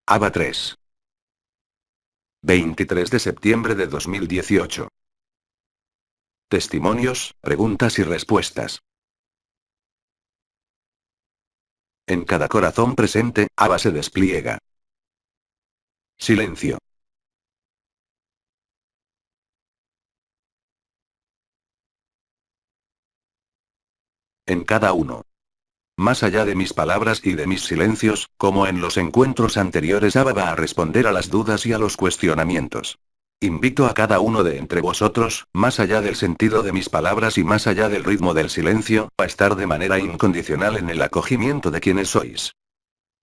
ABA 3. 23 de septiembre de 2018. Testimonios, preguntas y respuestas. En cada corazón presente, ABA se despliega. Silencio. En cada uno. Más allá de mis palabras y de mis silencios, como en los encuentros anteriores, ABA va a responder a las dudas y a los cuestionamientos. Invito a cada uno de entre vosotros, más allá del sentido de mis palabras y más allá del ritmo del silencio, a estar de manera incondicional en el acogimiento de quienes sois.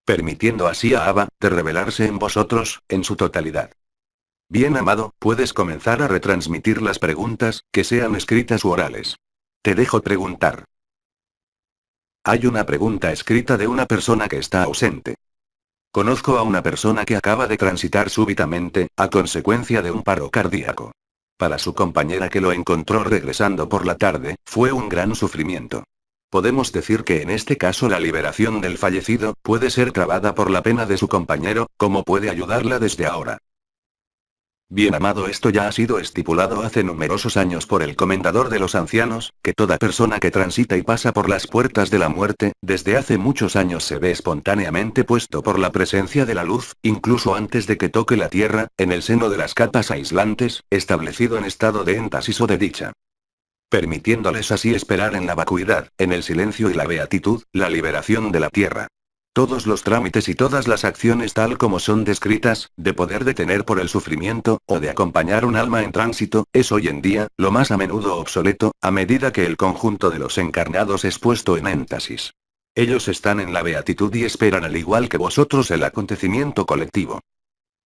Permitiendo así a ABA, de revelarse en vosotros, en su totalidad. Bien amado, puedes comenzar a retransmitir las preguntas, que sean escritas u orales. Te dejo preguntar. Hay una pregunta escrita de una persona que está ausente. Conozco a una persona que acaba de transitar súbitamente, a consecuencia de un paro cardíaco. Para su compañera que lo encontró regresando por la tarde, fue un gran sufrimiento. Podemos decir que en este caso la liberación del fallecido puede ser trabada por la pena de su compañero, como puede ayudarla desde ahora. Bien amado, esto ya ha sido estipulado hace numerosos años por el comendador de los ancianos, que toda persona que transita y pasa por las puertas de la muerte, desde hace muchos años se ve espontáneamente puesto por la presencia de la luz, incluso antes de que toque la tierra, en el seno de las capas aislantes, establecido en estado de énfasis o de dicha. Permitiéndoles así esperar en la vacuidad, en el silencio y la beatitud, la liberación de la tierra. Todos los trámites y todas las acciones tal como son descritas, de poder detener por el sufrimiento, o de acompañar un alma en tránsito, es hoy en día, lo más a menudo obsoleto, a medida que el conjunto de los encarnados es puesto en énfasis. Ellos están en la beatitud y esperan al igual que vosotros el acontecimiento colectivo.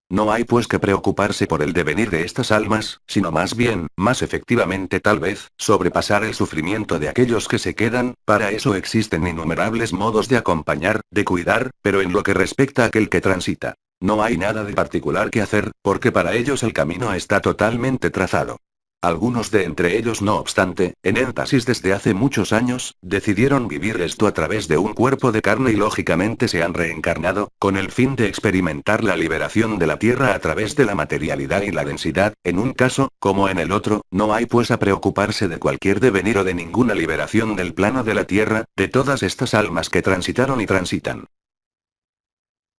No hay pues que preocuparse por el devenir de estas almas, sino más bien, más efectivamente tal vez, sobrepasar el sufrimiento de aquellos que se quedan. Para eso existen innumerables modos de acompañar, de cuidar, pero en lo que respecta a aquel que transita, no hay nada de particular que hacer, porque para ellos el camino está totalmente trazado. Algunos de entre ellos, no obstante, en énfasis desde hace muchos años, decidieron vivir esto a través de un cuerpo de carne y lógicamente se han reencarnado, con el fin de experimentar la liberación de la tierra a través de la materialidad y la densidad. En un caso, como en el otro, no hay pues a preocuparse de cualquier devenir o de ninguna liberación del plano de la tierra, de todas estas almas que transitaron y transitan.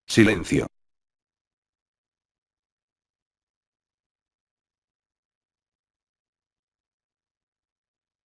Silencio.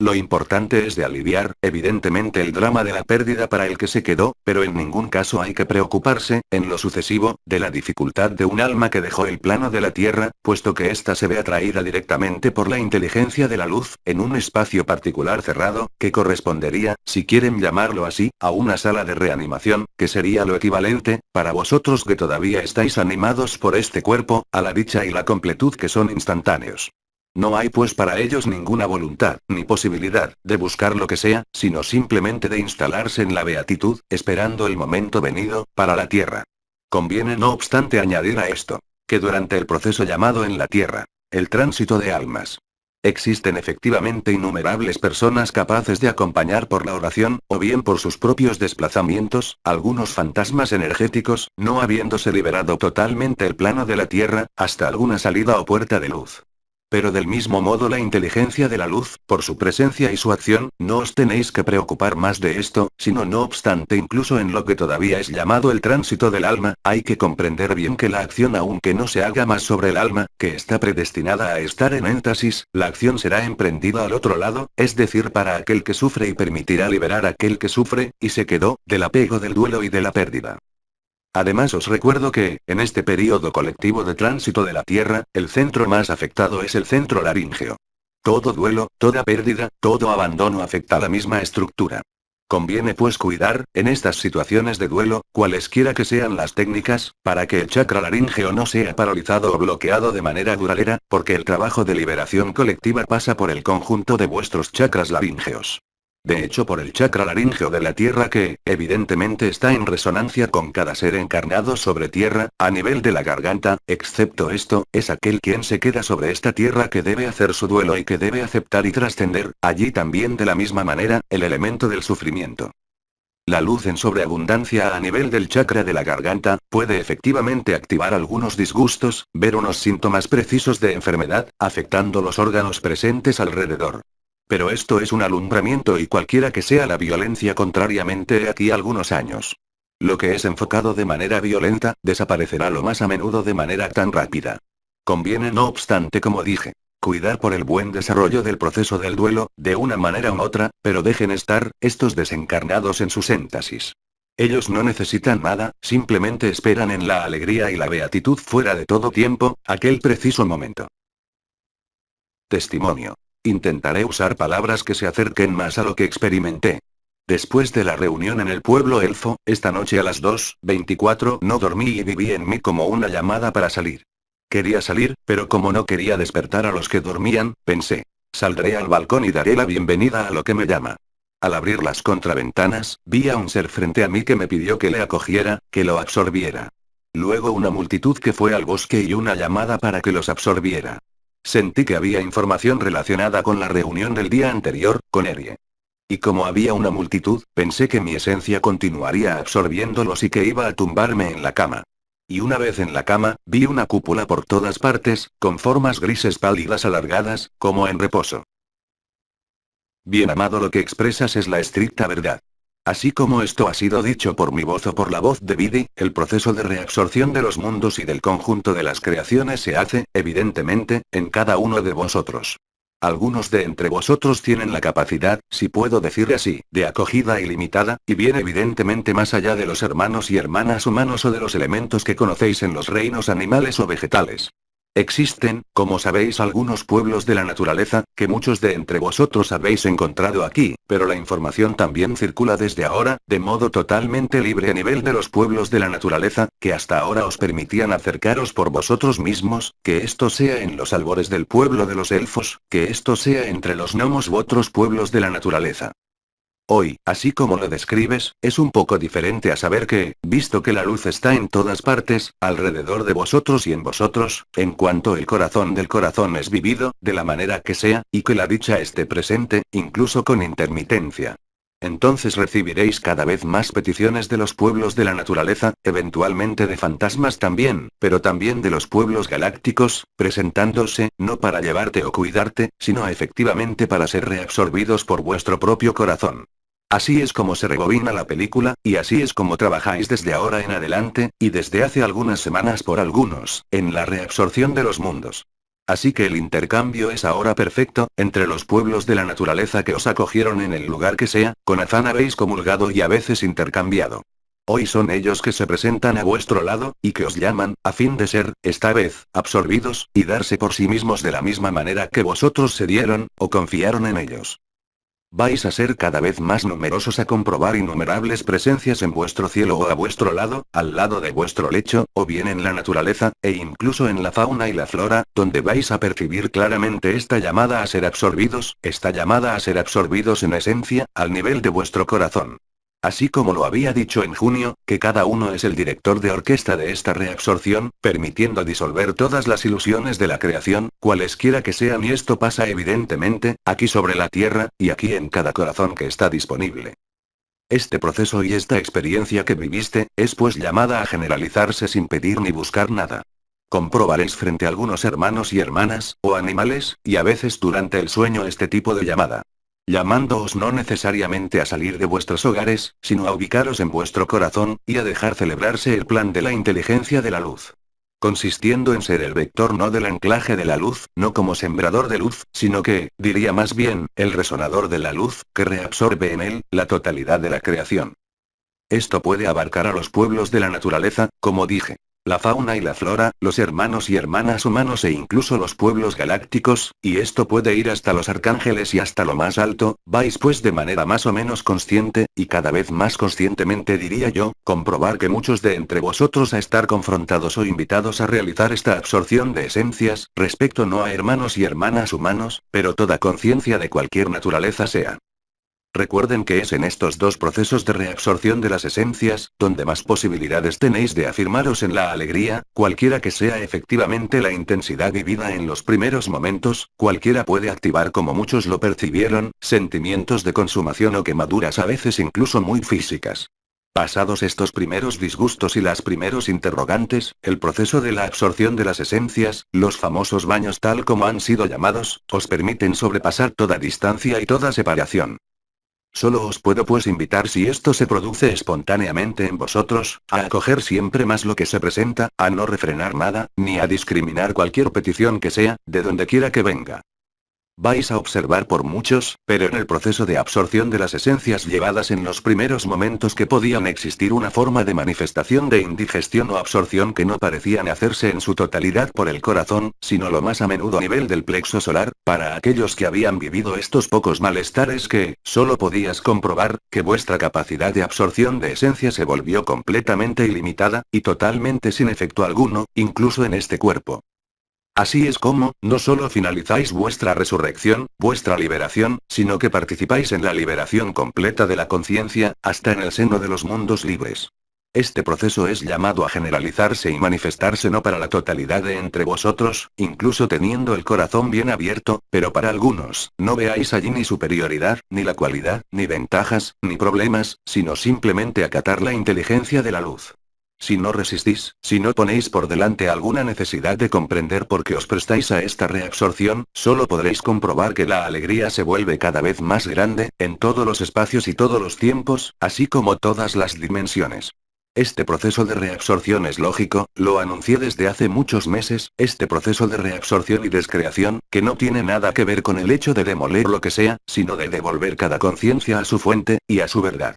Lo importante es de aliviar, evidentemente, el drama de la pérdida para el que se quedó, pero en ningún caso hay que preocuparse, en lo sucesivo, de la dificultad de un alma que dejó el plano de la tierra, puesto que ésta se ve atraída directamente por la inteligencia de la luz, en un espacio particular cerrado, que correspondería, si quieren llamarlo así, a una sala de reanimación, que sería lo equivalente, para vosotros que todavía estáis animados por este cuerpo, a la dicha y la completud que son instantáneos. No hay pues para ellos ninguna voluntad, ni posibilidad, de buscar lo que sea, sino simplemente de instalarse en la beatitud, esperando el momento venido, para la tierra. Conviene no obstante añadir a esto, que durante el proceso llamado en la tierra, el tránsito de almas, existen efectivamente innumerables personas capaces de acompañar por la oración, o bien por sus propios desplazamientos, algunos fantasmas energéticos, no habiéndose liberado totalmente el plano de la tierra, hasta alguna salida o puerta de luz. Pero del mismo modo la inteligencia de la luz, por su presencia y su acción, no os tenéis que preocupar más de esto, sino no obstante incluso en lo que todavía es llamado el tránsito del alma, hay que comprender bien que la acción aunque no se haga más sobre el alma, que está predestinada a estar en énfasis, la acción será emprendida al otro lado, es decir para aquel que sufre y permitirá liberar a aquel que sufre, y se quedó, del apego del duelo y de la pérdida. Además os recuerdo que, en este período colectivo de tránsito de la Tierra, el centro más afectado es el centro laríngeo. Todo duelo, toda pérdida, todo abandono afecta a la misma estructura. Conviene pues cuidar, en estas situaciones de duelo, cualesquiera que sean las técnicas, para que el chakra laríngeo no sea paralizado o bloqueado de manera duradera, porque el trabajo de liberación colectiva pasa por el conjunto de vuestros chakras laríngeos. De hecho, por el chakra laríngeo de la Tierra que, evidentemente está en resonancia con cada ser encarnado sobre Tierra, a nivel de la garganta, excepto esto, es aquel quien se queda sobre esta Tierra que debe hacer su duelo y que debe aceptar y trascender, allí también de la misma manera, el elemento del sufrimiento. La luz en sobreabundancia a nivel del chakra de la garganta, puede efectivamente activar algunos disgustos, ver unos síntomas precisos de enfermedad, afectando los órganos presentes alrededor. Pero esto es un alumbramiento y cualquiera que sea la violencia contrariamente aquí algunos años. Lo que es enfocado de manera violenta, desaparecerá lo más a menudo de manera tan rápida. Conviene no obstante, como dije, cuidar por el buen desarrollo del proceso del duelo, de una manera u otra, pero dejen estar, estos desencarnados en sus énfasis. Ellos no necesitan nada, simplemente esperan en la alegría y la beatitud fuera de todo tiempo, aquel preciso momento. Testimonio. Intentaré usar palabras que se acerquen más a lo que experimenté. Después de la reunión en el pueblo elfo, esta noche a las 2:24 no dormí y viví en mí como una llamada para salir. Quería salir, pero como no quería despertar a los que dormían, pensé. Saldré al balcón y daré la bienvenida a lo que me llama. Al abrir las contraventanas, vi a un ser frente a mí que me pidió que le acogiera, que lo absorbiera. Luego una multitud que fue al bosque y una llamada para que los absorbiera. Sentí que había información relacionada con la reunión del día anterior, con Erie. Y como había una multitud, pensé que mi esencia continuaría absorbiéndolos y que iba a tumbarme en la cama. Y una vez en la cama, vi una cúpula por todas partes, con formas grises pálidas alargadas, como en reposo. Bien amado, lo que expresas es la estricta verdad. Así como esto ha sido dicho por mi voz o por la voz de Vidi, el proceso de reabsorción de los mundos y del conjunto de las creaciones se hace, evidentemente, en cada uno de vosotros. Algunos de entre vosotros tienen la capacidad, si puedo decir así, de acogida ilimitada, y bien evidentemente más allá de los hermanos y hermanas humanos o de los elementos que conocéis en los reinos animales o vegetales. Existen, como sabéis, algunos pueblos de la naturaleza, que muchos de entre vosotros habéis encontrado aquí, pero la información también circula desde ahora, de modo totalmente libre a nivel de los pueblos de la naturaleza, que hasta ahora os permitían acercaros por vosotros mismos, que esto sea en los albores del pueblo de los elfos, que esto sea entre los gnomos u otros pueblos de la naturaleza. Hoy, así como lo describes, es un poco diferente a saber que, visto que la luz está en todas partes, alrededor de vosotros y en vosotros, en cuanto el corazón del corazón es vivido, de la manera que sea, y que la dicha esté presente, incluso con intermitencia. Entonces recibiréis cada vez más peticiones de los pueblos de la naturaleza, eventualmente de fantasmas también, pero también de los pueblos galácticos, presentándose, no para llevarte o cuidarte, sino efectivamente para ser reabsorbidos por vuestro propio corazón. Así es como se rebobina la película, y así es como trabajáis desde ahora en adelante, y desde hace algunas semanas por algunos, en la reabsorción de los mundos. Así que el intercambio es ahora perfecto, entre los pueblos de la naturaleza que os acogieron en el lugar que sea, con afán habéis comulgado y a veces intercambiado. Hoy son ellos que se presentan a vuestro lado, y que os llaman, a fin de ser, esta vez, absorbidos, y darse por sí mismos de la misma manera que vosotros se dieron, o confiaron en ellos. Vais a ser cada vez más numerosos a comprobar innumerables presencias en vuestro cielo o a vuestro lado, al lado de vuestro lecho, o bien en la naturaleza, e incluso en la fauna y la flora, donde vais a percibir claramente esta llamada a ser absorbidos, en esencia, al nivel de vuestro corazón. Así como lo había dicho en junio, que cada uno es el director de orquesta de esta reabsorción, permitiendo disolver todas las ilusiones de la creación, cualesquiera que sean, y esto pasa evidentemente, aquí sobre la tierra, y aquí en cada corazón que está disponible. Este proceso y esta experiencia que viviste, es pues llamada a generalizarse sin pedir ni buscar nada. Comprobaréis frente a algunos hermanos y hermanas, o animales, y a veces durante el sueño este tipo de llamada. Llamándoos no necesariamente a salir de vuestros hogares, sino a ubicaros en vuestro corazón, y a dejar celebrarse el plan de la inteligencia de la luz. Consistiendo en ser el vector no del anclaje de la luz, no como sembrador de luz, sino que, diría más bien, el resonador de la luz, que reabsorbe en él, la totalidad de la creación. Esto puede abarcar a los pueblos de la naturaleza, como dije. La fauna y la flora, los hermanos y hermanas humanos e incluso los pueblos galácticos, y esto puede ir hasta los arcángeles y hasta lo más alto, vais pues de manera más o menos consciente, y cada vez más conscientemente diría yo, comprobar que muchos de entre vosotros a estar confrontados o invitados a realizar esta absorción de esencias, respecto no a hermanos y hermanas humanos, pero toda conciencia de cualquier naturaleza sea. Recuerden que es en estos dos procesos de reabsorción de las esencias, donde más posibilidades tenéis de afirmaros en la alegría, cualquiera que sea efectivamente la intensidad vivida en los primeros momentos, cualquiera puede activar como muchos lo percibieron, sentimientos de consumación o quemaduras a veces incluso muy físicas. Pasados estos primeros disgustos y las primeros interrogantes, el proceso de la absorción de las esencias, los famosos baños tal como han sido llamados, os permiten sobrepasar toda distancia y toda separación. Solo os puedo pues invitar si esto se produce espontáneamente en vosotros, a acoger siempre más lo que se presenta, a no refrenar nada, ni a discriminar cualquier petición que sea, de donde quiera que venga. Vais a observar por muchos, pero en el proceso de absorción de las esencias llevadas en los primeros momentos que podían existir una forma de manifestación de indigestión o absorción que no parecían hacerse en su totalidad por el corazón, sino lo más a menudo a nivel del plexo solar, para aquellos que habían vivido estos pocos malestares que, solo podías comprobar, que vuestra capacidad de absorción de esencia se volvió completamente ilimitada, y totalmente sin efecto alguno, incluso en este cuerpo. Así es como, no solo finalizáis vuestra resurrección, vuestra liberación, sino que participáis en la liberación completa de la conciencia, hasta en el seno de los mundos libres. Este proceso es llamado a generalizarse y manifestarse no para la totalidad de entre vosotros, incluso teniendo el corazón bien abierto, pero para algunos, no veáis allí ni superioridad, ni la cualidad, ni ventajas, ni problemas, sino simplemente acatar la inteligencia de la luz. Si no resistís, si no ponéis por delante alguna necesidad de comprender por qué os prestáis a esta reabsorción, solo podréis comprobar que la alegría se vuelve cada vez más grande, en todos los espacios y todos los tiempos, así como todas las dimensiones. Este proceso de reabsorción es lógico, lo anuncié desde hace muchos meses, este proceso de reabsorción y descreación, que no tiene nada que ver con el hecho de demoler lo que sea, sino de devolver cada conciencia a su fuente, y a su verdad.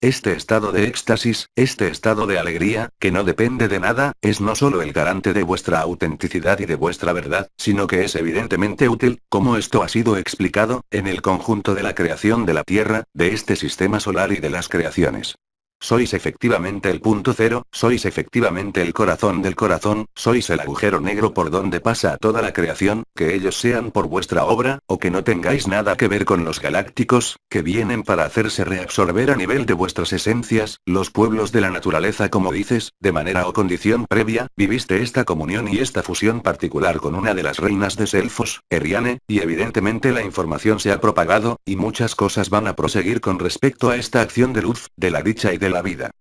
Este estado de éxtasis, este estado de alegría, que no depende de nada, es no solo el garante de vuestra autenticidad y de vuestra verdad, sino que es evidentemente útil, como esto ha sido explicado, en el conjunto de la creación de la Tierra, de este sistema solar y de las creaciones. Sois efectivamente el punto cero, sois efectivamente el corazón del corazón, sois el agujero negro por donde pasa toda la creación, que ellos sean por vuestra obra, o que no tengáis nada que ver con los galácticos, que vienen para hacerse reabsorber a nivel de vuestras esencias, los pueblos de la naturaleza como dices, de manera o condición previa, viviste esta comunión y esta fusión particular con una de las reinas de Selfos, Eriane, y evidentemente la información se ha propagado, y muchas cosas van a proseguir con respecto a esta acción de luz, de la dicha y de la vida.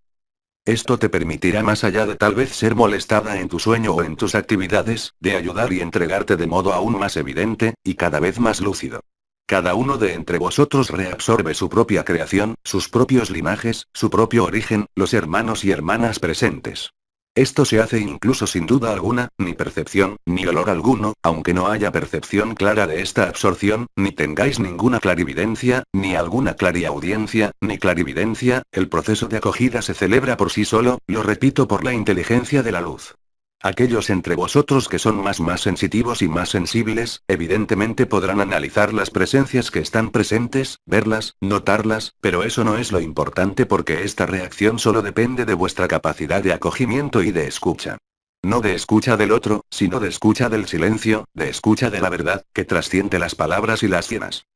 Esto te permitirá más allá de tal vez ser molestada en tu sueño o en tus actividades, de ayudar y entregarte de modo aún más evidente, y cada vez más lúcido. Cada uno de entre vosotros reabsorbe su propia creación, sus propios linajes, su propio origen, los hermanos y hermanas presentes. Esto se hace incluso sin duda alguna, ni percepción, ni olor alguno, aunque no haya percepción clara de esta absorción, ni tengáis ninguna clarividencia, ni alguna clariaudiencia, ni clarividencia, el proceso de acogida se celebra por sí solo, lo repito por la inteligencia de la luz. Aquellos entre vosotros que son más sensitivos y más sensibles, evidentemente podrán analizar las presencias que están presentes, verlas, notarlas, pero eso no es lo importante porque esta reacción solo depende de vuestra capacidad de acogimiento y de escucha. No de escucha del otro, sino de escucha del silencio, de escucha de la verdad, que trasciende las palabras y las llenas.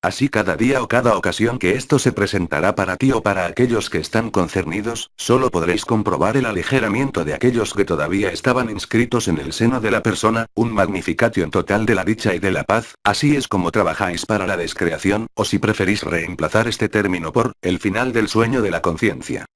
Así cada día o cada ocasión que esto se presentará para ti o para aquellos que están concernidos, solo podréis comprobar el aligeramiento de aquellos que todavía estaban inscritos en el seno de la persona, un magnificatio en total de la dicha y de la paz, así es como trabajáis para la descreación, o si preferís reemplazar este término por, el final del sueño de la conciencia.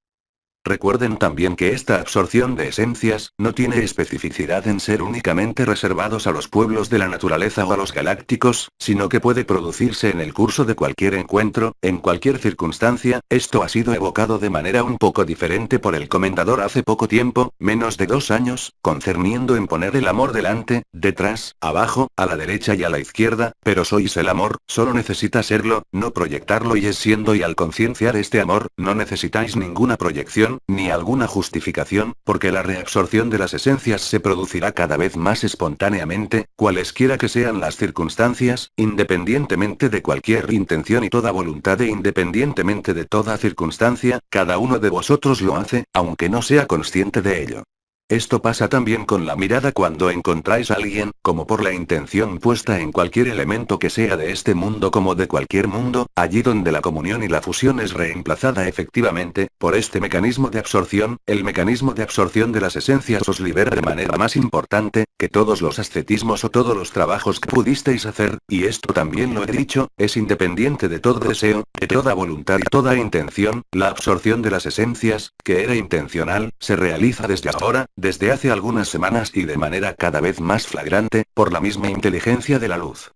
Recuerden también que esta absorción de esencias, no tiene especificidad en ser únicamente reservados a los pueblos de la naturaleza o a los galácticos, sino que puede producirse en el curso de cualquier encuentro, en cualquier circunstancia, esto ha sido evocado de manera un poco diferente por el comendador hace poco tiempo, menos de 2 años, concerniendo en poner el amor delante, detrás, abajo, a la derecha y a la izquierda, pero sois el amor, solo necesita serlo, no proyectarlo y es siendo y al concienciar este amor, no necesitáis ninguna proyección, ni alguna justificación, porque la reabsorción de las esencias se producirá cada vez más espontáneamente, cualesquiera que sean las circunstancias, independientemente de cualquier intención y toda voluntad e independientemente de toda circunstancia, cada uno de vosotros lo hace, aunque no sea consciente de ello. Esto pasa también con la mirada cuando encontráis a alguien, como por la intención puesta en cualquier elemento que sea de este mundo como de cualquier mundo, allí donde la comunión y la fusión es reemplazada efectivamente, por este mecanismo de absorción, el mecanismo de absorción de las esencias os libera de manera más importante, que todos los ascetismos o todos los trabajos que pudisteis hacer, y esto también lo he dicho, es independiente de todo deseo, de toda voluntad y toda intención, la absorción de las esencias, que era intencional, se realiza desde ahora, desde hace algunas semanas y de manera cada vez más flagrante, por la misma inteligencia de la luz.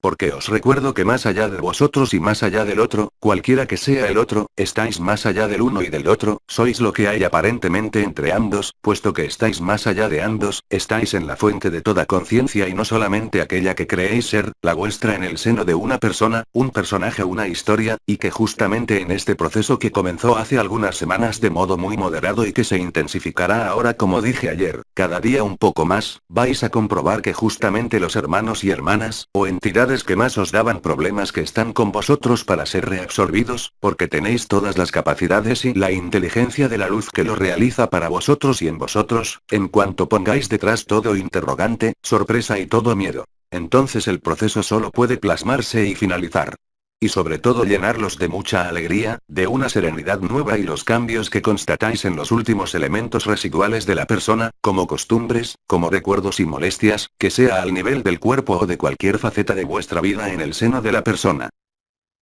Porque os recuerdo que más allá de vosotros y más allá del otro, cualquiera que sea el otro, estáis más allá del uno y del otro, sois lo que hay aparentemente entre ambos, puesto que estáis más allá de ambos, estáis en la fuente de toda conciencia y no solamente aquella que creéis ser, la vuestra en el seno de una persona, un personaje o una historia, y que justamente en este proceso que comenzó hace algunas semanas de modo muy moderado y que se intensificará ahora como dije ayer, cada día un poco más, vais a comprobar que justamente los hermanos y hermanas, o entidades que más os daban problemas que están con vosotros para ser reabsorbidos, porque tenéis todas las capacidades y la inteligencia de la luz que lo realiza para vosotros y en vosotros, en cuanto pongáis detrás todo interrogante, sorpresa y todo miedo. Entonces el proceso solo puede plasmarse y finalizar. Y sobre todo llenarlos de mucha alegría, de una serenidad nueva y los cambios que constatáis en los últimos elementos residuales de la persona, como costumbres, como recuerdos y molestias, que sea al nivel del cuerpo o de cualquier faceta de vuestra vida en el seno de la persona.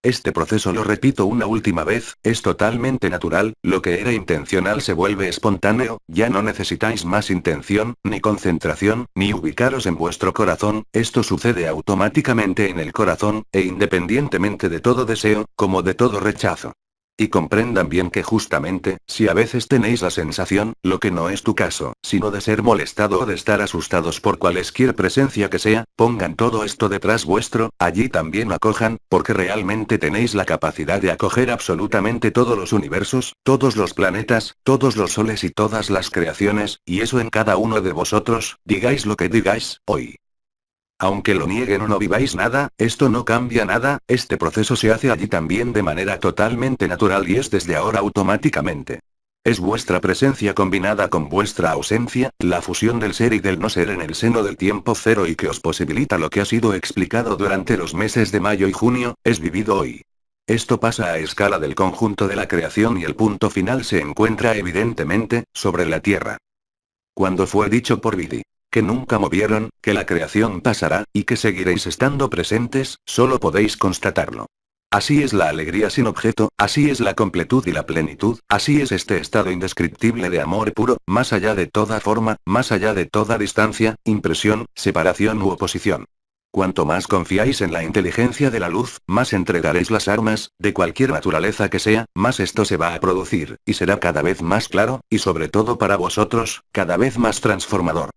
Este proceso, lo repito una última vez, es totalmente natural, lo que era intencional se vuelve espontáneo, ya no necesitáis más intención, ni concentración, ni ubicaros en vuestro corazón, esto sucede automáticamente en el corazón, e independientemente de todo deseo, como de todo rechazo. Y comprendan bien que justamente, si a veces tenéis la sensación, lo que no es tu caso, sino de ser molestado o de estar asustados por cualesquier presencia que sea, pongan todo esto detrás vuestro, allí también acojan, porque realmente tenéis la capacidad de acoger absolutamente todos los universos, todos los planetas, todos los soles y todas las creaciones, y eso en cada uno de vosotros, digáis lo que digáis, hoy. Aunque lo nieguen o no viváis nada, esto no cambia nada, este proceso se hace allí también de manera totalmente natural y es desde ahora automáticamente. Es vuestra presencia combinada con vuestra ausencia, la fusión del ser y del no ser en el seno del tiempo cero y que os posibilita lo que ha sido explicado durante los meses de mayo y junio, es vivido hoy. Esto pasa a escala del conjunto de la creación y el punto final se encuentra evidentemente, sobre la Tierra. Cuando fue dicho por Vidi que nunca movieron, que la creación pasará, y que seguiréis estando presentes, solo podéis constatarlo. Así es la alegría sin objeto, así es la completud y la plenitud, así es este estado indescriptible de amor puro, más allá de toda forma, más allá de toda distancia, impresión, separación u oposición. Cuanto más confiáis en la inteligencia de la luz, más entregaréis las armas, de cualquier naturaleza que sea, más esto se va a producir, y será cada vez más claro, y sobre todo para vosotros, cada vez más transformador.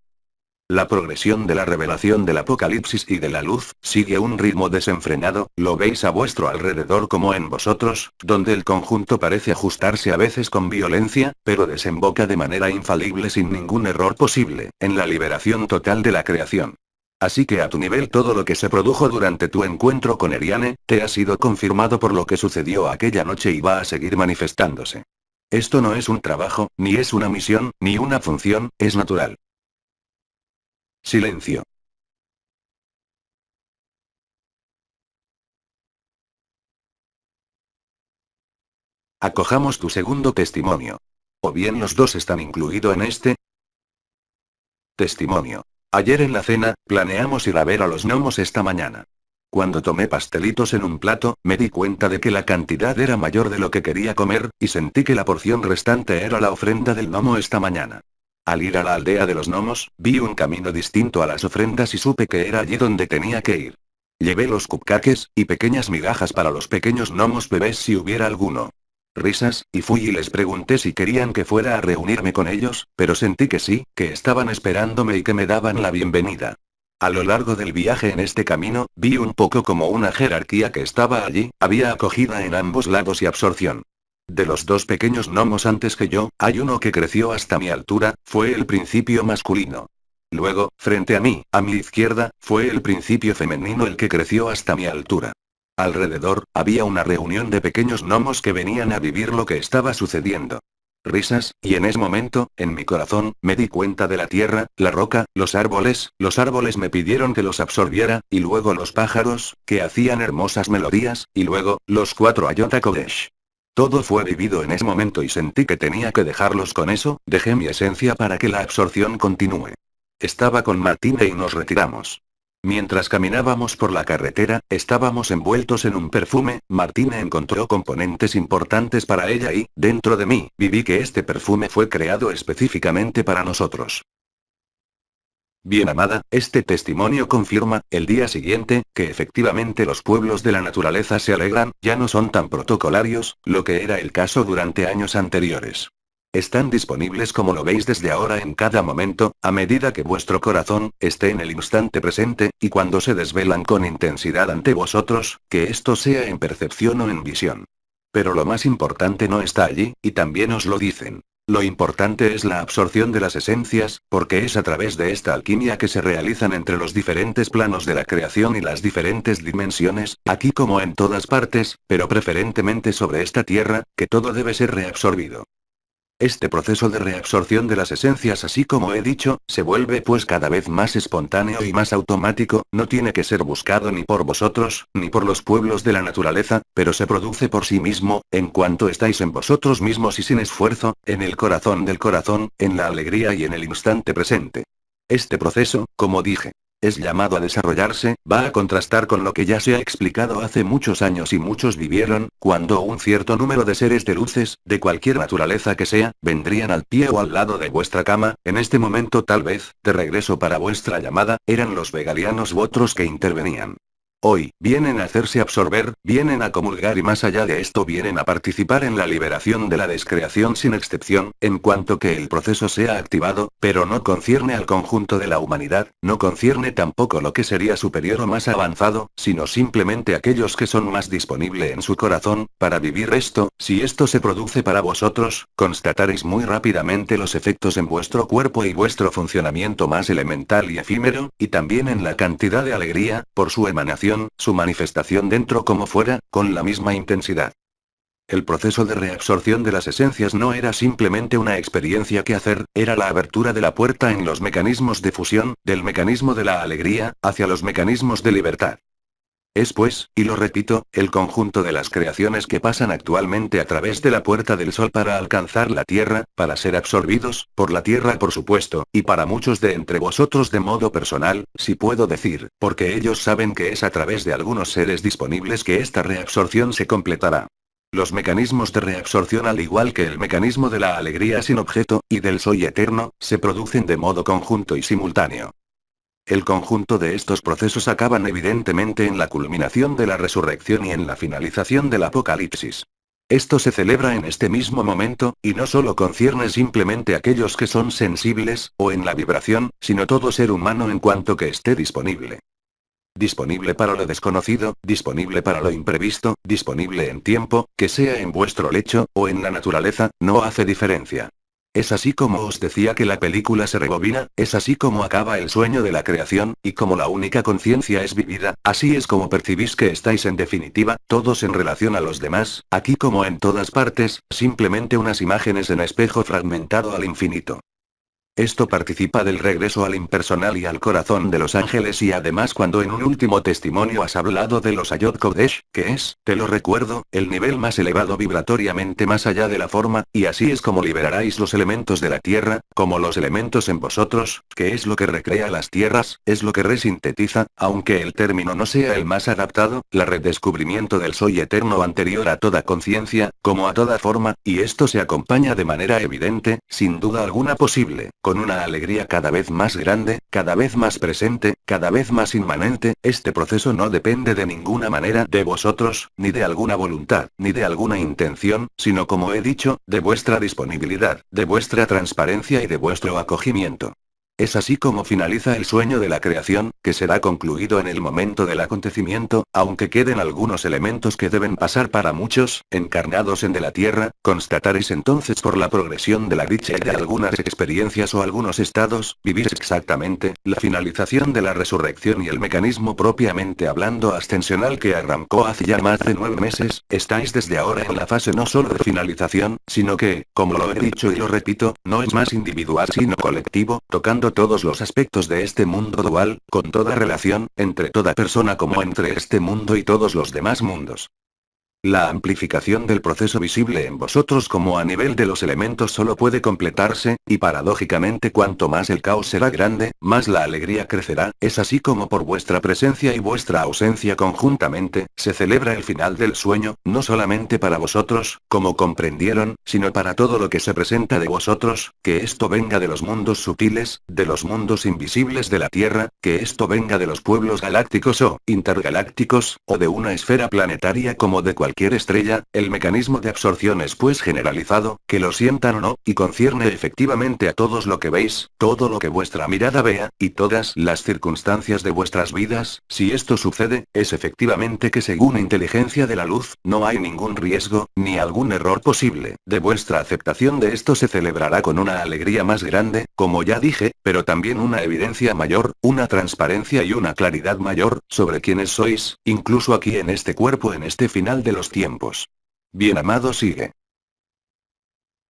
La progresión de la revelación del Apocalipsis y de la luz, sigue un ritmo desenfrenado, lo veis a vuestro alrededor como en vosotros, donde el conjunto parece ajustarse a veces con violencia, pero desemboca de manera infalible sin ningún error posible, en la liberación total de la creación. Así que a tu nivel todo lo que se produjo durante tu encuentro con Eriane, te ha sido confirmado por lo que sucedió aquella noche y va a seguir manifestándose. Esto no es un trabajo, ni es una misión, ni una función, es natural. Silencio. Acojamos tu segundo testimonio. ¿O bien los dos están incluidos en este? Testimonio. Ayer en la cena, planeamos ir a ver a los gnomos esta mañana. Cuando tomé pastelitos en un plato, me di cuenta de que la cantidad era mayor de lo que quería comer, y sentí que la porción restante era la ofrenda del gnomo esta mañana. Al ir a la aldea de los gnomos, vi un camino distinto a las ofrendas y supe que era allí donde tenía que ir. Llevé los cupcakes, y pequeñas migajas para los pequeños gnomos bebés si hubiera alguno. Risas, y fui y les pregunté si querían que fuera a reunirme con ellos, pero sentí que sí, que estaban esperándome y que me daban la bienvenida. A lo largo del viaje en este camino, vi un poco como una jerarquía que estaba allí, había acogida en ambos lados y absorción. De los dos pequeños gnomos antes que yo, hay uno que creció hasta mi altura, fue el principio masculino. Luego, frente a mí, a mi izquierda, fue el principio femenino el que creció hasta mi altura. Alrededor, había una reunión de pequeños gnomos que venían a vivir lo que estaba sucediendo. risas, y en ese momento, en mi corazón, me di cuenta de la tierra, la roca, los árboles me pidieron que los absorbiera, y luego los pájaros, que hacían hermosas melodías, y luego, los 4 Ayota Kodesh. Todo fue vivido en ese momento y sentí que tenía que dejarlos con eso, dejé mi esencia para que la absorción continúe. Estaba con Martine y nos retiramos. Mientras caminábamos por la carretera, estábamos envueltos en un perfume, Martine encontró componentes importantes para ella y, dentro de mí, viví que este perfume fue creado específicamente para nosotros. Bien amada, este testimonio confirma, el día siguiente, que efectivamente los pueblos de la naturaleza se alegran, ya no son tan protocolarios, lo que era el caso durante años anteriores. Están disponibles como lo veis desde ahora en cada momento, a medida que vuestro corazón esté en el instante presente, y cuando se desvelan con intensidad ante vosotros, que esto sea en percepción o en visión. Pero lo más importante no está allí, y también os lo dicen. Lo importante es la absorción de las esencias, porque es a través de esta alquimia que se realizan entre los diferentes planos de la creación y las diferentes dimensiones, aquí como en todas partes, pero preferentemente sobre esta tierra, que todo debe ser reabsorbido. Este proceso de reabsorción de las esencias, así como he dicho, se vuelve pues cada vez más espontáneo y más automático, no tiene que ser buscado ni por vosotros, ni por los pueblos de la naturaleza, pero se produce por sí mismo, en cuanto estáis en vosotros mismos y sin esfuerzo, en el corazón del corazón, en la alegría y en el instante presente. Este proceso, como dije, es llamado a desarrollarse, va a contrastar con lo que ya se ha explicado hace muchos años y muchos vivieron, cuando un cierto número de seres de luces, de cualquier naturaleza que sea, vendrían al pie o al lado de vuestra cama, en este momento tal vez, de regreso para vuestra llamada, eran los vegalianos u otros que intervenían. Hoy, vienen a hacerse absorber, vienen a comulgar y más allá de esto vienen a participar en la liberación de la descreación sin excepción, en cuanto que el proceso sea activado, pero no concierne al conjunto de la humanidad, no concierne tampoco lo que sería superior o más avanzado, sino simplemente aquellos que son más disponibles en su corazón, para vivir esto, si esto se produce para vosotros, constataréis muy rápidamente los efectos en vuestro cuerpo y vuestro funcionamiento más elemental y efímero, y también en la cantidad de alegría, por su emanación, su manifestación dentro como fuera, con la misma intensidad. El proceso de reabsorción de las esencias no era simplemente una experiencia que hacer, era la abertura de la puerta en los mecanismos de fusión, del mecanismo de la alegría, hacia los mecanismos de libertad. Es pues, y lo repito, el conjunto de las creaciones que pasan actualmente a través de la puerta del sol para alcanzar la tierra, para ser absorbidos, por la tierra por supuesto, y para muchos de entre vosotros de modo personal, si puedo decir, porque ellos saben que es a través de algunos seres disponibles que esta reabsorción se completará. Los mecanismos de reabsorción, al igual que el mecanismo de la alegría sin objeto, y del soy eterno, se producen de modo conjunto y simultáneo. El conjunto de estos procesos acaban evidentemente en la culminación de la resurrección y en la finalización del apocalipsis. Esto se celebra en este mismo momento, y no solo concierne simplemente a aquellos que son sensibles, o en la vibración, sino todo ser humano en cuanto que esté disponible. Disponible para lo desconocido, disponible para lo imprevisto, disponible en tiempo, que sea en vuestro lecho, o en la naturaleza, no hace diferencia. Es así como os decía que la película se rebobina, es así como acaba el sueño de la creación, y como la única conciencia es vivida, así es como percibís que estáis en definitiva, todos en relación a los demás, aquí como en todas partes, simplemente unas imágenes en espejo fragmentado al infinito. Esto participa del regreso al impersonal y al corazón de los ángeles y además cuando en un último testimonio has hablado de los Ayod Kodesh, que es, te lo recuerdo, el nivel más elevado vibratoriamente más allá de la forma, y así es como liberaréis los elementos de la tierra, como los elementos en vosotros, que es lo que recrea las tierras, es lo que resintetiza, aunque el término no sea el más adaptado, la redescubrimiento del soy eterno anterior a toda conciencia, como a toda forma, y esto se acompaña de manera evidente, sin duda alguna posible, con una alegría cada vez más grande, cada vez más presente, cada vez más inmanente. Este proceso no depende de ninguna manera de vosotros, ni de alguna voluntad, ni de alguna intención, sino como he dicho, de vuestra disponibilidad, de vuestra transparencia y de vuestro acogimiento. Es así como finaliza el sueño de la creación, que será concluido en el momento del acontecimiento, aunque queden algunos elementos que deben pasar para muchos, encarnados en de la tierra, constataréis entonces por la progresión de la dicha y de algunas experiencias o algunos estados, vivís exactamente, la finalización de la resurrección y el mecanismo propiamente hablando ascensional que arrancó hace ya más de 9 meses, estáis desde ahora en la fase no solo de finalización, sino que, como lo he dicho y lo repito, no es más individual sino colectivo, tocando todos los aspectos de este mundo dual, con toda relación, entre toda persona como entre este mundo y todos los demás mundos. La amplificación del proceso visible en vosotros como a nivel de los elementos solo puede completarse, y paradójicamente cuanto más el caos será grande, más la alegría crecerá, es así como por vuestra presencia y vuestra ausencia conjuntamente, se celebra el final del sueño, no solamente para vosotros, como comprendieron, sino para todo lo que se presenta de vosotros, que esto venga de los mundos sutiles, de los mundos invisibles de la Tierra, que esto venga de los pueblos galácticos o intergalácticos, o de una esfera planetaria como de cualquier estrella, el mecanismo de absorción es pues generalizado, que lo sientan o no, y concierne efectivamente a todos lo que veis, todo lo que vuestra mirada vea, y todas las circunstancias de vuestras vidas. Si esto sucede, es efectivamente que según inteligencia de la luz, no hay ningún riesgo, ni algún error posible. De vuestra aceptación de esto se celebrará con una alegría más grande, como ya dije, pero también una evidencia mayor, una transparencia y una claridad mayor, sobre quiénes sois, incluso aquí en este cuerpo en este final de los tiempos. Bien amado, sigue.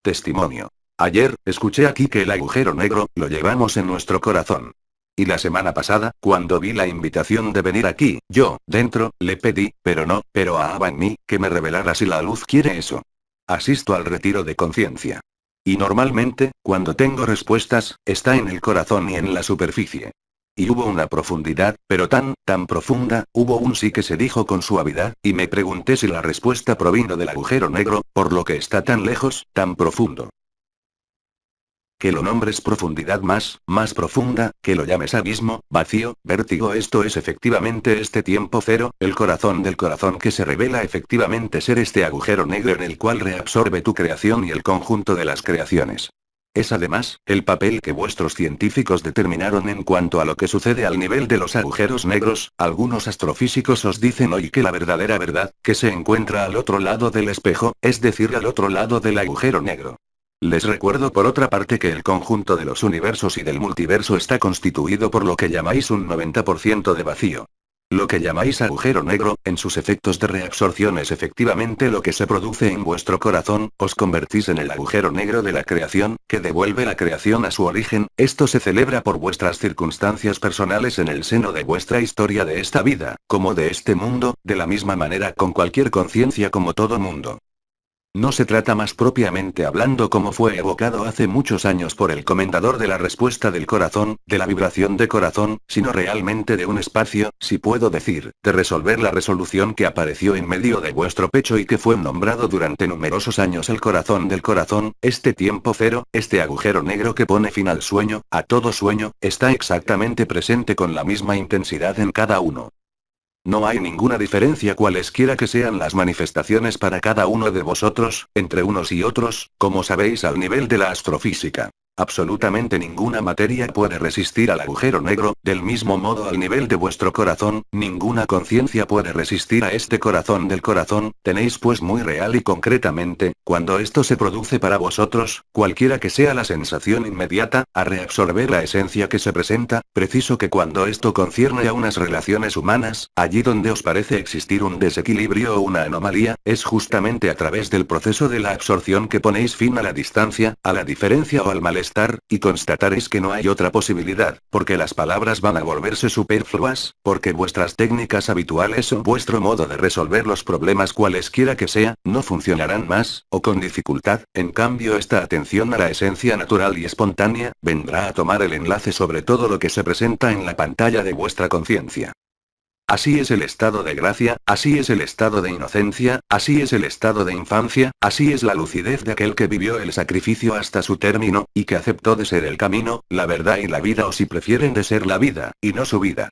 Testimonio. Ayer, escuché aquí que el agujero negro, lo llevamos en nuestro corazón. Y la semana pasada, cuando vi la invitación de venir aquí, yo, dentro, le pedí, pero a Abba en mí, que me revelara si la luz quiere eso. Asisto al retiro de conciencia. Y normalmente, cuando tengo respuestas, está en el corazón y en la superficie. Y hubo una profundidad, pero tan profunda, hubo un sí que se dijo con suavidad, y me pregunté si la respuesta provino del agujero negro, por lo que está tan lejos, tan profundo. Que lo nombres profundidad más profunda, que lo llames abismo, vacío, vértigo, esto es efectivamente este tiempo cero, el corazón del corazón que se revela efectivamente ser este agujero negro en el cual reabsorbe tu creación y el conjunto de las creaciones. Es además, el papel que vuestros científicos determinaron en cuanto a lo que sucede al nivel de los agujeros negros. Algunos astrofísicos os dicen hoy que la verdadera verdad, que se encuentra al otro lado del espejo, es decir, al otro lado del agujero negro. Les recuerdo por otra parte que el conjunto de los universos y del multiverso está constituido por lo que llamáis un 90% de vacío. Lo que llamáis agujero negro, en sus efectos de reabsorción es efectivamente lo que se produce en vuestro corazón, os convertís en el agujero negro de la creación, que devuelve la creación a su origen. Esto se celebra por vuestras circunstancias personales en el seno de vuestra historia de esta vida, como de este mundo, de la misma manera con cualquier conciencia como todo mundo. No se trata más propiamente hablando como fue evocado hace muchos años por el comendador de la respuesta del corazón, de la vibración de corazón, sino realmente de un espacio, si puedo decir, de resolver la resolución que apareció en medio de vuestro pecho y que fue nombrado durante numerosos años el corazón del corazón, este tiempo cero, este agujero negro que pone fin al sueño, a todo sueño, está exactamente presente con la misma intensidad en cada uno. No hay ninguna diferencia cualesquiera que sean las manifestaciones para cada uno de vosotros, entre unos y otros, como sabéis al nivel de la astrofísica. Absolutamente ninguna materia puede resistir al agujero negro, del mismo modo al nivel de vuestro corazón, ninguna conciencia puede resistir a este corazón del corazón, tenéis pues muy real y concretamente, cuando esto se produce para vosotros, cualquiera que sea la sensación inmediata, a reabsorber la esencia que se presenta, preciso que cuando esto concierne a unas relaciones humanas, allí donde os parece existir un desequilibrio o una anomalía, es justamente a través del proceso de la absorción que ponéis fin a la distancia, a la diferencia o al malestar, y constataréis que no hay otra posibilidad, porque las palabras van a volverse superfluas, porque vuestras técnicas habituales o vuestro modo de resolver los problemas cualesquiera que sea, no funcionarán más, o con dificultad. En cambio esta atención a la esencia natural y espontánea, vendrá a tomar el enlace sobre todo lo que se presenta en la pantalla de vuestra conciencia. Así es el estado de gracia, así es el estado de inocencia, así es el estado de infancia, así es la lucidez de aquel que vivió el sacrificio hasta su término, y que aceptó de ser el camino, la verdad y la vida, o si prefieren de ser la vida, y no su vida.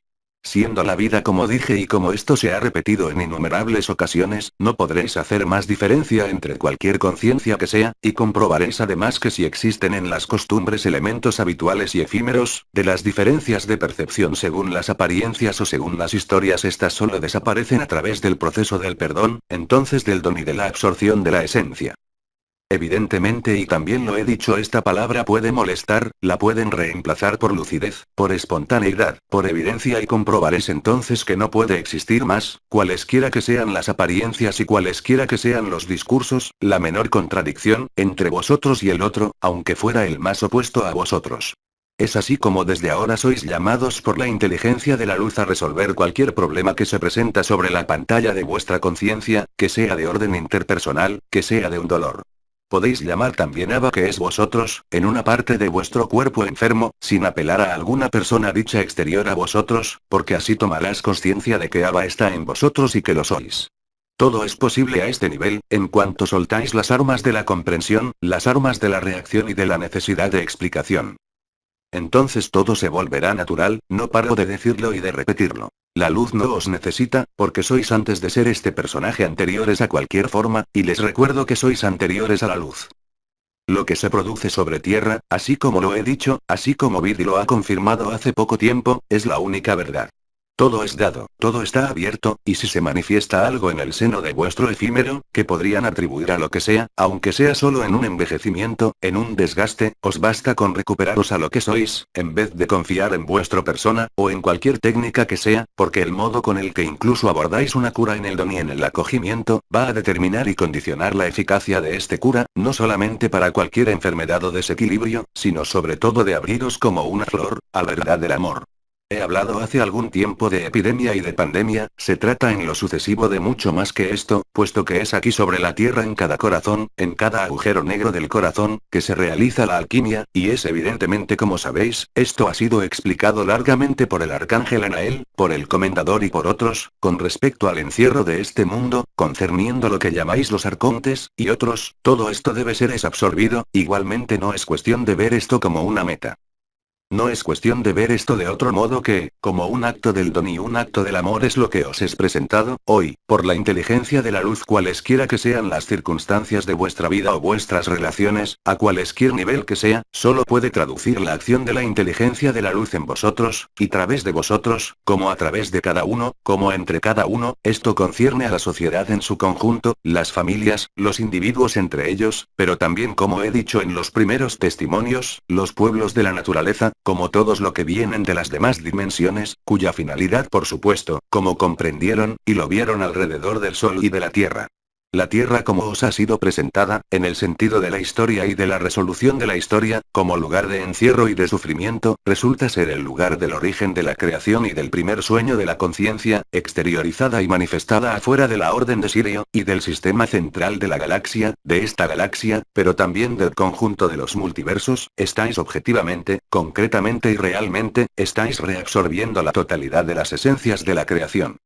Siendo la vida como dije y como esto se ha repetido en innumerables ocasiones, no podréis hacer más diferencia entre cualquier conciencia que sea, y comprobaréis además que si existen en las costumbres elementos habituales y efímeros, de las diferencias de percepción según las apariencias o según las historias, estas solo desaparecen a través del proceso del perdón, entonces del don y de la absorción de la esencia. Evidentemente, y también lo he dicho, esta palabra puede molestar, la pueden reemplazar por lucidez, por espontaneidad, por evidencia, y comprobaréis entonces que no puede existir más, cualesquiera que sean las apariencias y cualesquiera que sean los discursos, la menor contradicción, entre vosotros y el otro, aunque fuera el más opuesto a vosotros. Es así como desde ahora sois llamados por la inteligencia de la luz a resolver cualquier problema que se presenta sobre la pantalla de vuestra conciencia, que sea de orden interpersonal, que sea de un dolor. Podéis llamar también Abba, que es vosotros, en una parte de vuestro cuerpo enfermo, sin apelar a alguna persona dicha exterior a vosotros, porque así tomarás conciencia de que Abba está en vosotros y que lo sois. Todo es posible a este nivel, en cuanto soltáis las armas de la comprensión, las armas de la reacción y de la necesidad de explicación. Entonces todo se volverá natural, no paro de decirlo y de repetirlo. La luz no os necesita, porque sois antes de ser este personaje anteriores a cualquier forma, y les recuerdo que sois anteriores a la luz. Lo que se produce sobre tierra, así como lo he dicho, así como Vidi lo ha confirmado hace poco tiempo, es la única verdad. Todo es dado, todo está abierto, y si se manifiesta algo en el seno de vuestro efímero, que podrían atribuir a lo que sea, aunque sea solo en un envejecimiento, en un desgaste, os basta con recuperaros a lo que sois, en vez de confiar en vuestra persona, o en cualquier técnica que sea, porque el modo con el que incluso abordáis una cura en el don y en el acogimiento, va a determinar y condicionar la eficacia de este cura, no solamente para cualquier enfermedad o desequilibrio, sino sobre todo de abriros como una flor, a la verdad del amor. He hablado hace algún tiempo de epidemia y de pandemia, se trata en lo sucesivo de mucho más que esto, puesto que es aquí sobre la tierra, en cada corazón, en cada agujero negro del corazón, que se realiza la alquimia, y es evidentemente, como sabéis, esto ha sido explicado largamente por el arcángel Anael, por el comendador y por otros, con respecto al encierro de este mundo, concerniendo lo que llamáis los arcontes, y otros, todo esto debe ser absorbido, igualmente no es cuestión de ver esto como una meta. No es cuestión de ver esto de otro modo que, como un acto del don y un acto del amor, es lo que os es presentado, hoy, por la inteligencia de la luz, cualesquiera que sean las circunstancias de vuestra vida o vuestras relaciones, a cualesquier nivel que sea, solo puede traducir la acción de la inteligencia de la luz en vosotros, y través de vosotros, como a través de cada uno, como entre cada uno, esto concierne a la sociedad en su conjunto, las familias, los individuos entre ellos, pero también, como he dicho en los primeros testimonios, los pueblos de la naturaleza, como todos lo que vienen de las demás dimensiones, cuya finalidad, por supuesto, como comprendieron, y lo vieron alrededor del Sol y de la Tierra. La Tierra, como os ha sido presentada, en el sentido de la historia y de la resolución de la historia, como lugar de encierro y de sufrimiento, resulta ser el lugar del origen de la creación y del primer sueño de la conciencia, exteriorizada y manifestada afuera de la orden de Sirio, y del sistema central de la galaxia, de esta galaxia, pero también del conjunto de los multiversos. Estáis objetivamente, concretamente y realmente, estáis reabsorbiendo la totalidad de las esencias de la creación.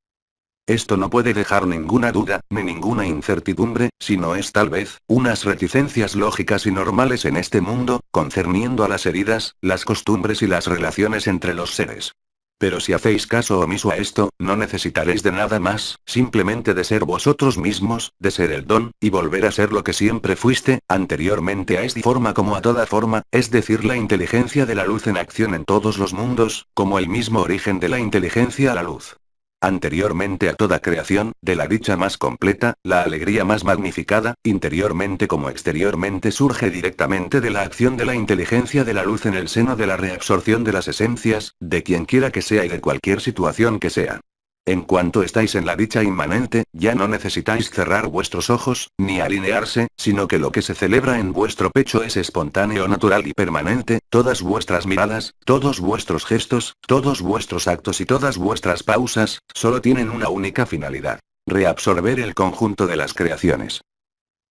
Esto no puede dejar ninguna duda, ni ninguna incertidumbre, sino es tal vez, unas reticencias lógicas y normales en este mundo, concerniendo a las heridas, las costumbres y las relaciones entre los seres. Pero si hacéis caso omiso a esto, no necesitaréis de nada más, simplemente de ser vosotros mismos, de ser el don, y volver a ser lo que siempre fuiste, anteriormente a esta forma como a toda forma, es decir, la inteligencia de la luz en acción en todos los mundos, como el mismo origen de la inteligencia a la luz. Anteriormente a toda creación, de la dicha más completa, la alegría más magnificada, interiormente como exteriormente surge directamente de la acción de la inteligencia de la luz en el seno de la reabsorción de las esencias, de quienquiera que sea y de cualquier situación que sea. En cuanto estáis en la dicha inmanente, ya no necesitáis cerrar vuestros ojos, ni alinearse, sino que lo que se celebra en vuestro pecho es espontáneo, natural y permanente, todas vuestras miradas, todos vuestros gestos, todos vuestros actos y todas vuestras pausas, solo tienen una única finalidad: reabsorber el conjunto de las creaciones.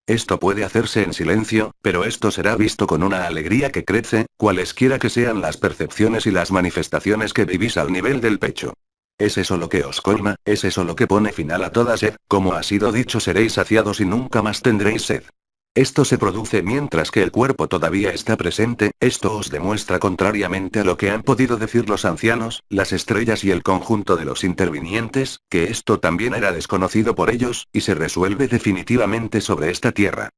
Esto puede hacerse en silencio, pero esto será visto con una alegría que crece, cualesquiera que sean las percepciones y las manifestaciones que vivís al nivel del pecho. Es eso lo que os colma, es eso lo que pone final a toda sed, como ha sido dicho, seréis saciados y nunca más tendréis sed. Esto se produce mientras que el cuerpo todavía está presente, esto os demuestra contrariamente a lo que han podido decir los ancianos, las estrellas y el conjunto de los intervinientes, que esto también era desconocido por ellos, y se resuelve definitivamente sobre esta tierra.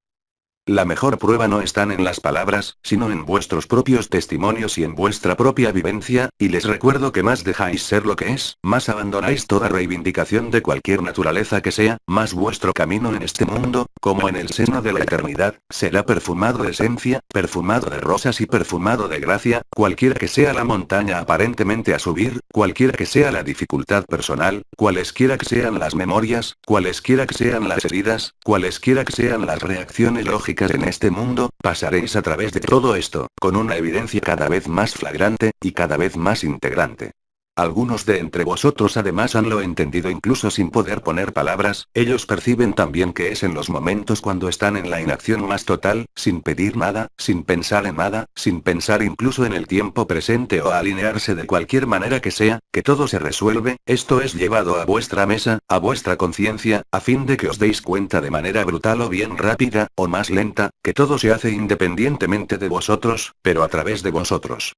La mejor prueba no están en las palabras, sino en vuestros propios testimonios y en vuestra propia vivencia, y les recuerdo que más dejáis ser lo que es, más abandonáis toda reivindicación de cualquier naturaleza que sea, más vuestro camino en este mundo, como en el seno de la eternidad, será perfumado de esencia, perfumado de rosas y perfumado de gracia, cualquiera que sea la montaña aparentemente a subir, cualquiera que sea la dificultad personal, cualesquiera que sean las memorias, cualesquiera que sean las heridas, cualesquiera que sean las reacciones lógicas en este mundo, pasaréis a través de todo esto, con una evidencia cada vez más flagrante, y cada vez más integrante. Algunos de entre vosotros además han lo entendido incluso sin poder poner palabras, ellos perciben también que es en los momentos cuando están en la inacción más total, sin pedir nada, sin pensar en nada, sin pensar incluso en el tiempo presente o alinearse de cualquier manera que sea, que todo se resuelve, esto es llevado a vuestra mesa, a vuestra conciencia, a fin de que os deis cuenta de manera brutal o bien rápida, o más lenta, que todo se hace independientemente de vosotros, pero a través de vosotros.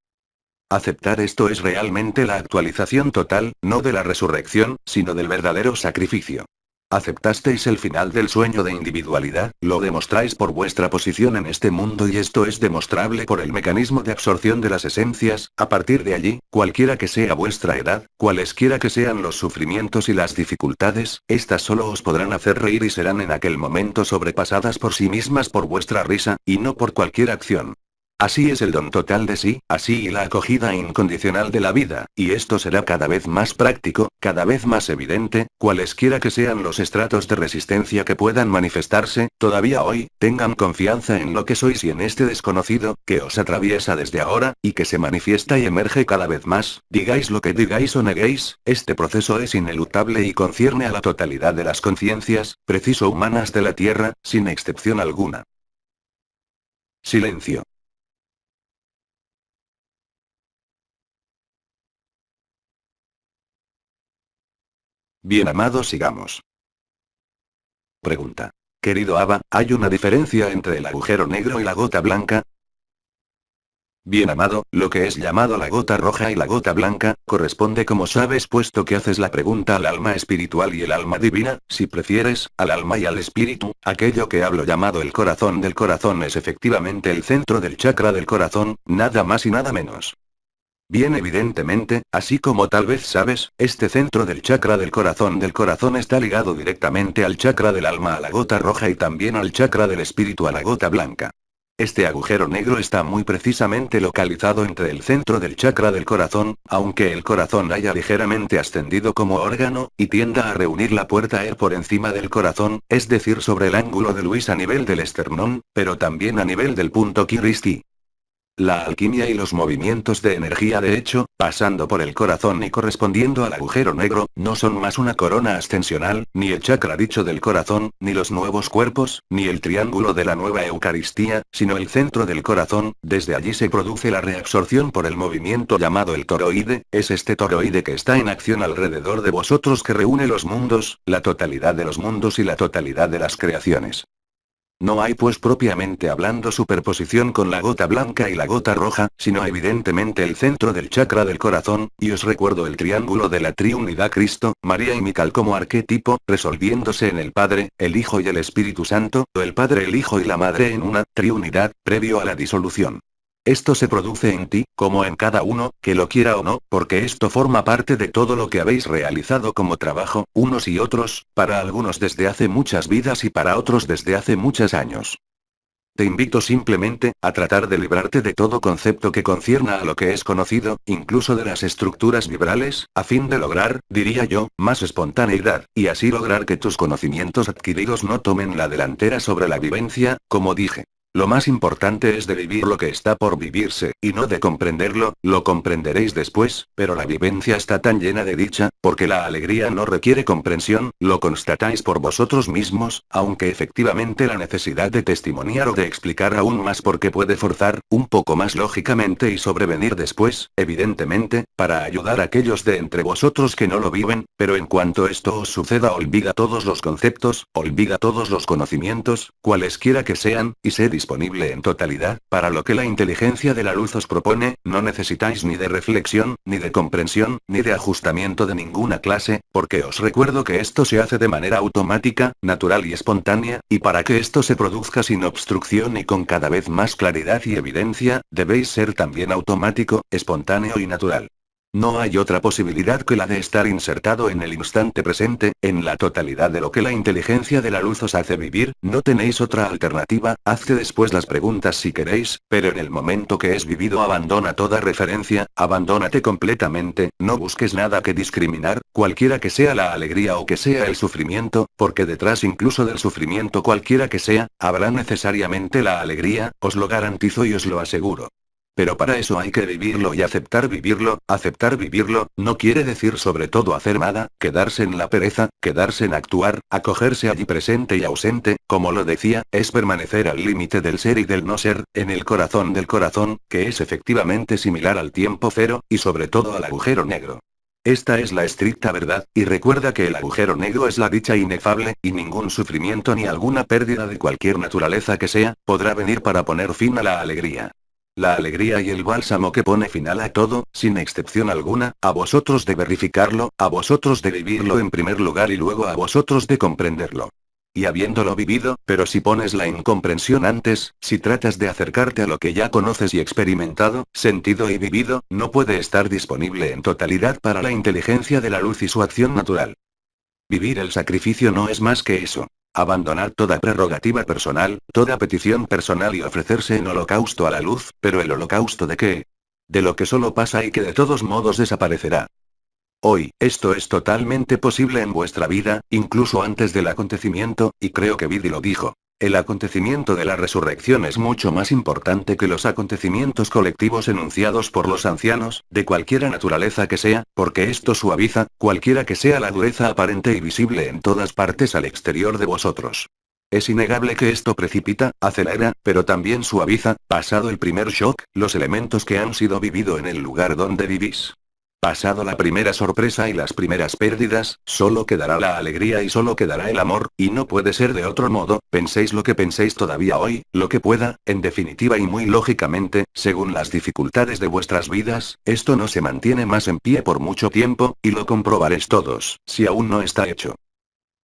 Aceptar esto es realmente la actualización total, no de la resurrección, sino del verdadero sacrificio. Aceptasteis el final del sueño de individualidad, lo demostráis por vuestra posición en este mundo y esto es demostrable por el mecanismo de absorción de las esencias, a partir de allí, cualquiera que sea vuestra edad, cualesquiera que sean los sufrimientos y las dificultades, estas solo os podrán hacer reír y serán en aquel momento sobrepasadas por sí mismas por vuestra risa, y no por cualquier acción. Así es el don total de sí, así y la acogida incondicional de la vida, y esto será cada vez más práctico, cada vez más evidente, cualesquiera que sean los estratos de resistencia que puedan manifestarse, todavía hoy, tengan confianza en lo que sois y en este desconocido, que os atraviesa desde ahora, y que se manifiesta y emerge cada vez más, digáis lo que digáis o neguéis, este proceso es ineluctable y concierne a la totalidad de las conciencias, preciso humanas de la Tierra, sin excepción alguna. Silencio. Bien amados, sigamos. Pregunta. Querido Abba, ¿hay una diferencia entre el agujero negro y la gota blanca? Bien amado, lo que es llamado la gota roja y la gota blanca, corresponde como sabes puesto que haces la pregunta al alma espiritual y el alma divina, si prefieres, al alma y al espíritu, aquello que hablo llamado el corazón del corazón es efectivamente el centro del chakra del corazón, nada más y nada menos. Bien evidentemente, así como tal vez sabes, este centro del chakra del corazón está ligado directamente al chakra del alma a la gota roja y también al chakra del espíritu a la gota blanca. Este agujero negro está muy precisamente localizado entre el centro del chakra del corazón, aunque el corazón haya ligeramente ascendido como órgano, y tienda a reunir la puerta E por encima del corazón, es decir sobre el ángulo de Luis a nivel del esternón, pero también a nivel del punto Kiristi. La alquimia y los movimientos de energía de hecho, pasando por el corazón y correspondiendo al agujero negro, no son más una corona ascensional, ni el chakra dicho del corazón, ni los nuevos cuerpos, ni el triángulo de la nueva Eucaristía, sino el centro del corazón, desde allí se produce la reabsorción por el movimiento llamado el toroide, es este toroide que está en acción alrededor de vosotros que reúne los mundos, la totalidad de los mundos y la totalidad de las creaciones. No hay pues propiamente hablando superposición con la gota blanca y la gota roja, sino evidentemente el centro del chakra del corazón, y os recuerdo el triángulo de la triunidad Cristo, María y Mical como arquetipo, resolviéndose en el Padre, el Hijo y el Espíritu Santo, o el Padre, el Hijo y la Madre en una triunidad, previo a la disolución. Esto se produce en ti, como en cada uno, que lo quiera o no, porque esto forma parte de todo lo que habéis realizado como trabajo, unos y otros, para algunos desde hace muchas vidas y para otros desde hace muchos años. Te invito simplemente, a tratar de librarte de todo concepto que concierna a lo que es conocido, incluso de las estructuras vibrales, a fin de lograr, diría yo, más espontaneidad, y así lograr que tus conocimientos adquiridos no tomen la delantera sobre la vivencia, como dije. Lo más importante es de vivir lo que está por vivirse, y no de comprenderlo, lo comprenderéis después, pero la vivencia está tan llena de dicha, porque la alegría no requiere comprensión, lo constatáis por vosotros mismos, aunque efectivamente la necesidad de testimoniar o de explicar aún más porque puede forzar, un poco más lógicamente y sobrevenir después, evidentemente, para ayudar a aquellos de entre vosotros que no lo viven, pero en cuanto esto os suceda olvida todos los conceptos, olvida todos los conocimientos, cualesquiera que sean, y sé disponible en totalidad, para lo que la inteligencia de la luz os propone, no necesitáis ni de reflexión, ni de comprensión, ni de ajustamiento de ninguna clase, porque os recuerdo que esto se hace de manera automática, natural y espontánea, y para que esto se produzca sin obstrucción y con cada vez más claridad y evidencia, debéis ser también automático, espontáneo y natural. No hay otra posibilidad que la de estar insertado en el instante presente, en la totalidad de lo que la inteligencia de la luz os hace vivir, no tenéis otra alternativa, hazte después las preguntas si queréis, pero en el momento que es vivido abandona toda referencia, abandónate completamente, no busques nada que discriminar, cualquiera que sea la alegría o que sea el sufrimiento, porque detrás incluso del sufrimiento cualquiera que sea, habrá necesariamente la alegría, os lo garantizo y os lo aseguro. Pero para eso hay que vivirlo y aceptar vivirlo, no quiere decir sobre todo hacer nada, quedarse en la pereza, quedarse en actuar, acogerse allí presente y ausente, como lo decía, es permanecer al límite del ser y del no ser, en el corazón del corazón, que es efectivamente similar al tiempo cero, y sobre todo al agujero negro. Esta es la estricta verdad, y recuerda que el agujero negro es la dicha inefable, y ningún sufrimiento ni alguna pérdida de cualquier naturaleza que sea, podrá venir para poner fin a la alegría. La alegría y el bálsamo que pone final a todo, sin excepción alguna, a vosotros de verificarlo, a vosotros de vivirlo en primer lugar y luego a vosotros de comprenderlo. Y habiéndolo vivido, pero si pones la incomprensión antes, si tratas de acercarte a lo que ya conoces y experimentado, sentido y vivido, no puede estar disponible en totalidad para la inteligencia de la luz y su acción natural. Vivir el sacrificio no es más que eso. Abandonar toda prerrogativa personal, toda petición personal y ofrecerse en holocausto a la luz, pero ¿el holocausto de qué? De lo que solo pasa y que de todos modos desaparecerá. Hoy, esto es totalmente posible en vuestra vida, incluso antes del acontecimiento, y creo que Vidi lo dijo. El acontecimiento de la resurrección es mucho más importante que los acontecimientos colectivos enunciados por los ancianos, de cualquiera naturaleza que sea, porque esto suaviza, cualquiera que sea la dureza aparente y visible en todas partes al exterior de vosotros. Es innegable que esto precipita, acelera, pero también suaviza, pasado el primer shock, los elementos que han sido vivido en el lugar donde vivís. Pasado la primera sorpresa y las primeras pérdidas, solo quedará la alegría y solo quedará el amor, y no puede ser de otro modo, penséis lo que penséis todavía hoy, lo que pueda, en definitiva y muy lógicamente, según las dificultades de vuestras vidas, esto no se mantiene más en pie por mucho tiempo, y lo comprobaréis todos, si aún no está hecho.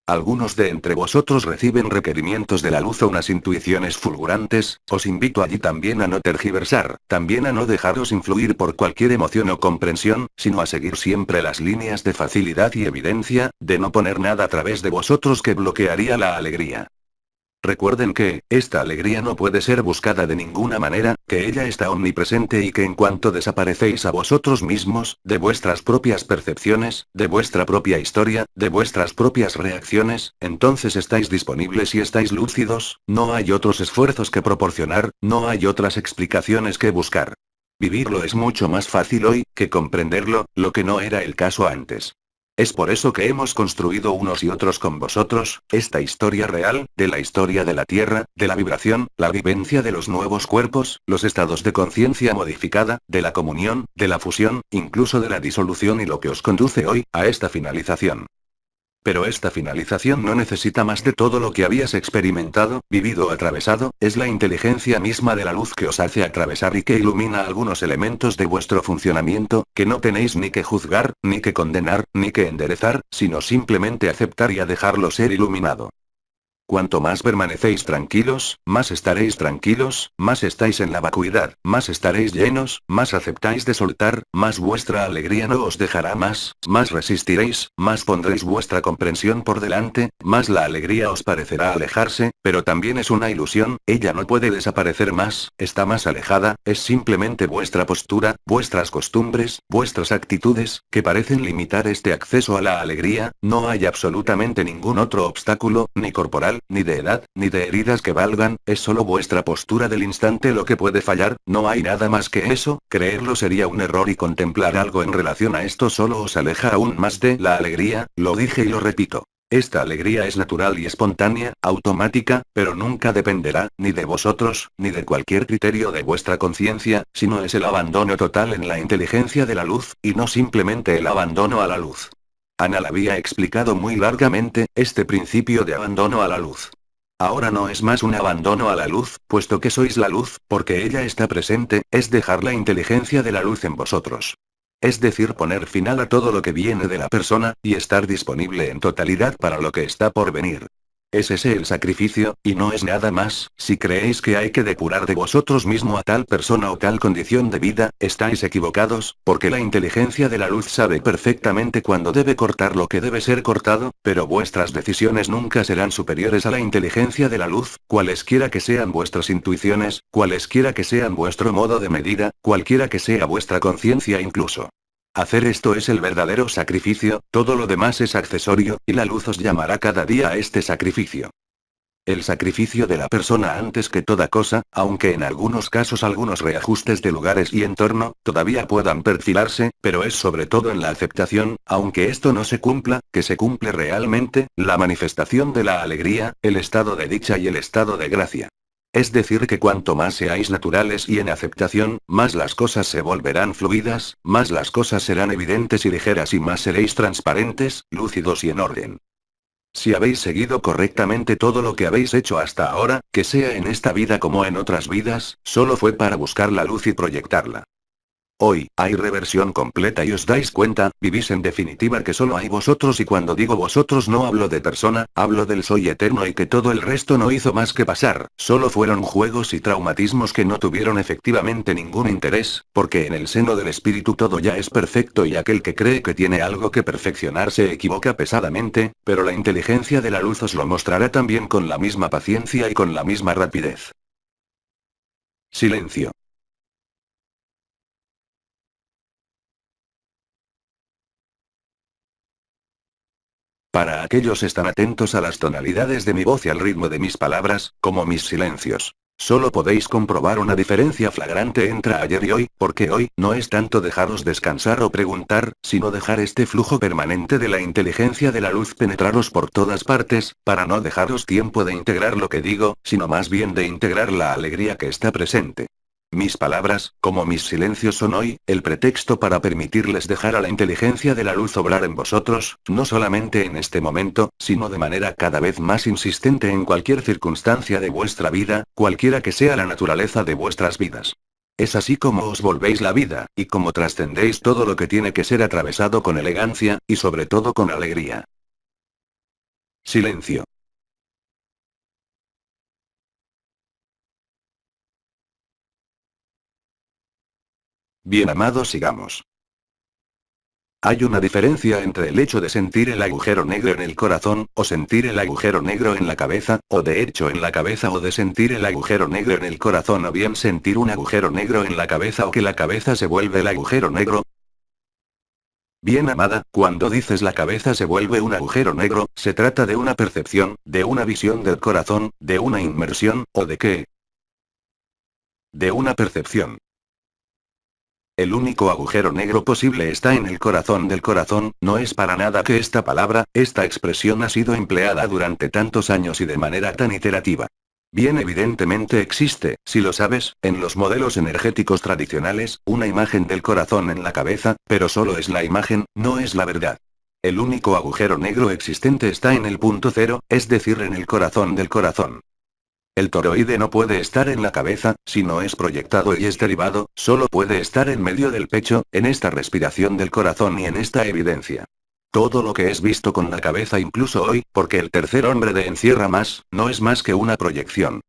Algunos de entre vosotros reciben requerimientos de la luz o unas intuiciones fulgurantes, os invito allí también a no tergiversar, también a no dejaros influir por cualquier emoción o comprensión, sino a seguir siempre las líneas de facilidad y evidencia, de no poner nada a través de vosotros que bloquearía la alegría. Recuerden que, esta alegría no puede ser buscada de ninguna manera, que ella está omnipresente y que en cuanto desaparecéis a vosotros mismos, de vuestras propias percepciones, de vuestra propia historia, de vuestras propias reacciones, entonces estáis disponibles y estáis lúcidos, no hay otros esfuerzos que proporcionar, no hay otras explicaciones que buscar. Vivirlo es mucho más fácil hoy, que comprenderlo, lo que no era el caso antes. Es por eso que hemos construido unos y otros con vosotros, esta historia real, de la historia de la Tierra, de la vibración, la vivencia de los nuevos cuerpos, los estados de conciencia modificada, de la comunión, de la fusión, incluso de la disolución y lo que os conduce hoy, a esta finalización. Pero esta finalización no necesita más de todo lo que habías experimentado, vivido o atravesado, es la inteligencia misma de la luz que os hace atravesar y que ilumina algunos elementos de vuestro funcionamiento, que no tenéis ni que juzgar, ni que condenar, ni que enderezar, sino simplemente aceptar y a dejarlo ser iluminado. Cuanto más permanecéis tranquilos, más estaréis tranquilos, más estáis en la vacuidad, más estaréis llenos, más aceptáis de soltar, más vuestra alegría no os dejará más resistiréis, más pondréis vuestra comprensión por delante, más la alegría os parecerá alejarse, pero también es una ilusión, ella no puede desaparecer más, está más alejada, es simplemente vuestra postura, vuestras costumbres, vuestras actitudes, que parecen limitar este acceso a la alegría, no hay absolutamente ningún otro obstáculo, ni corporal, ni de edad, ni de heridas que valgan, es solo vuestra postura del instante lo que puede fallar, no hay nada más que eso, creerlo sería un error y contemplar algo en relación a esto solo os aleja aún más de la alegría, lo dije y lo repito. Esta alegría es natural y espontánea, automática, pero nunca dependerá, ni de vosotros, ni de cualquier criterio de vuestra conciencia, sino es el abandono total en la inteligencia de la luz, y no simplemente el abandono a la luz. Ana la había explicado muy largamente, este principio de abandono a la luz. Ahora no es más un abandono a la luz, puesto que sois la luz, porque ella está presente, es dejar la inteligencia de la luz en vosotros. Es decir, poner final a todo lo que viene de la persona, y estar disponible en totalidad para lo que está por venir. Es ese el sacrificio, y no es nada más. Si creéis que hay que depurar de vosotros mismo a tal persona o tal condición de vida, estáis equivocados, porque la inteligencia de la luz sabe perfectamente cuándo debe cortar lo que debe ser cortado, pero vuestras decisiones nunca serán superiores a la inteligencia de la luz, cualesquiera que sean vuestras intuiciones, cualesquiera que sean vuestro modo de medida, cualquiera que sea vuestra conciencia incluso. Hacer esto es el verdadero sacrificio, todo lo demás es accesorio, y la luz os llamará cada día a este sacrificio. El sacrificio de la persona antes que toda cosa, aunque en algunos casos algunos reajustes de lugares y entorno, todavía puedan perfilarse, pero es sobre todo en la aceptación, aunque esto no se cumpla, que se cumple realmente, la manifestación de la alegría, el estado de dicha y el estado de gracia. Es decir que cuanto más seáis naturales y en aceptación, más las cosas se volverán fluidas, más las cosas serán evidentes y ligeras y más seréis transparentes, lúcidos y en orden. Si habéis seguido correctamente todo lo que habéis hecho hasta ahora, que sea en esta vida como en otras vidas, solo fue para buscar la luz y proyectarla. Hoy, hay reversión completa y os dais cuenta, vivís en definitiva que solo hay vosotros y cuando digo vosotros no hablo de persona, hablo del soy eterno y que todo el resto no hizo más que pasar, solo fueron juegos y traumatismos que no tuvieron efectivamente ningún interés, porque en el seno del espíritu todo ya es perfecto y aquel que cree que tiene algo que perfeccionar se equivoca pesadamente, pero la inteligencia de la luz os lo mostrará también con la misma paciencia y con la misma rapidez. Silencio. Para aquellos están atentos a las tonalidades de mi voz y al ritmo de mis palabras, como mis silencios. Solo podéis comprobar una diferencia flagrante entre ayer y hoy, porque hoy, no es tanto dejaros descansar o preguntar, sino dejar este flujo permanente de la inteligencia de la luz penetraros por todas partes, para no dejaros tiempo de integrar lo que digo, sino más bien de integrar la alegría que está presente. Mis palabras, como mis silencios son hoy, el pretexto para permitirles dejar a la inteligencia de la luz obrar en vosotros, no solamente en este momento, sino de manera cada vez más insistente en cualquier circunstancia de vuestra vida, cualquiera que sea la naturaleza de vuestras vidas. Es así como os volvéis la vida, y como trascendéis todo lo que tiene que ser atravesado con elegancia, y sobre todo con alegría. Silencio. Bien amados, sigamos. Hay una diferencia entre el hecho de sentir el agujero negro en el corazón, o sentir el agujero negro en la cabeza, o de hecho en la cabeza o de sentir el agujero negro en el corazón o bien sentir un agujero negro en la cabeza o que la cabeza se vuelve el agujero negro. Bien amada, cuando dices la cabeza se vuelve un agujero negro, se trata de una percepción, de una visión del corazón, de una inmersión, ¿o de qué? De una percepción. El único agujero negro posible está en el corazón del corazón, no es para nada que esta palabra, esta expresión ha sido empleada durante tantos años y de manera tan iterativa. Bien, evidentemente existe, si lo sabes, en los modelos energéticos tradicionales, una imagen del corazón en la cabeza, pero solo es la imagen, no es la verdad. El único agujero negro existente está en el punto cero, es decir, en el corazón del corazón. El toroide no puede estar en la cabeza, si no es proyectado y es derivado, solo puede estar en medio del pecho, en esta respiración del corazón y en esta evidencia. Todo lo que es visto con la cabeza incluso hoy, porque el tercer hombre de encierra más, no es más que una proyección.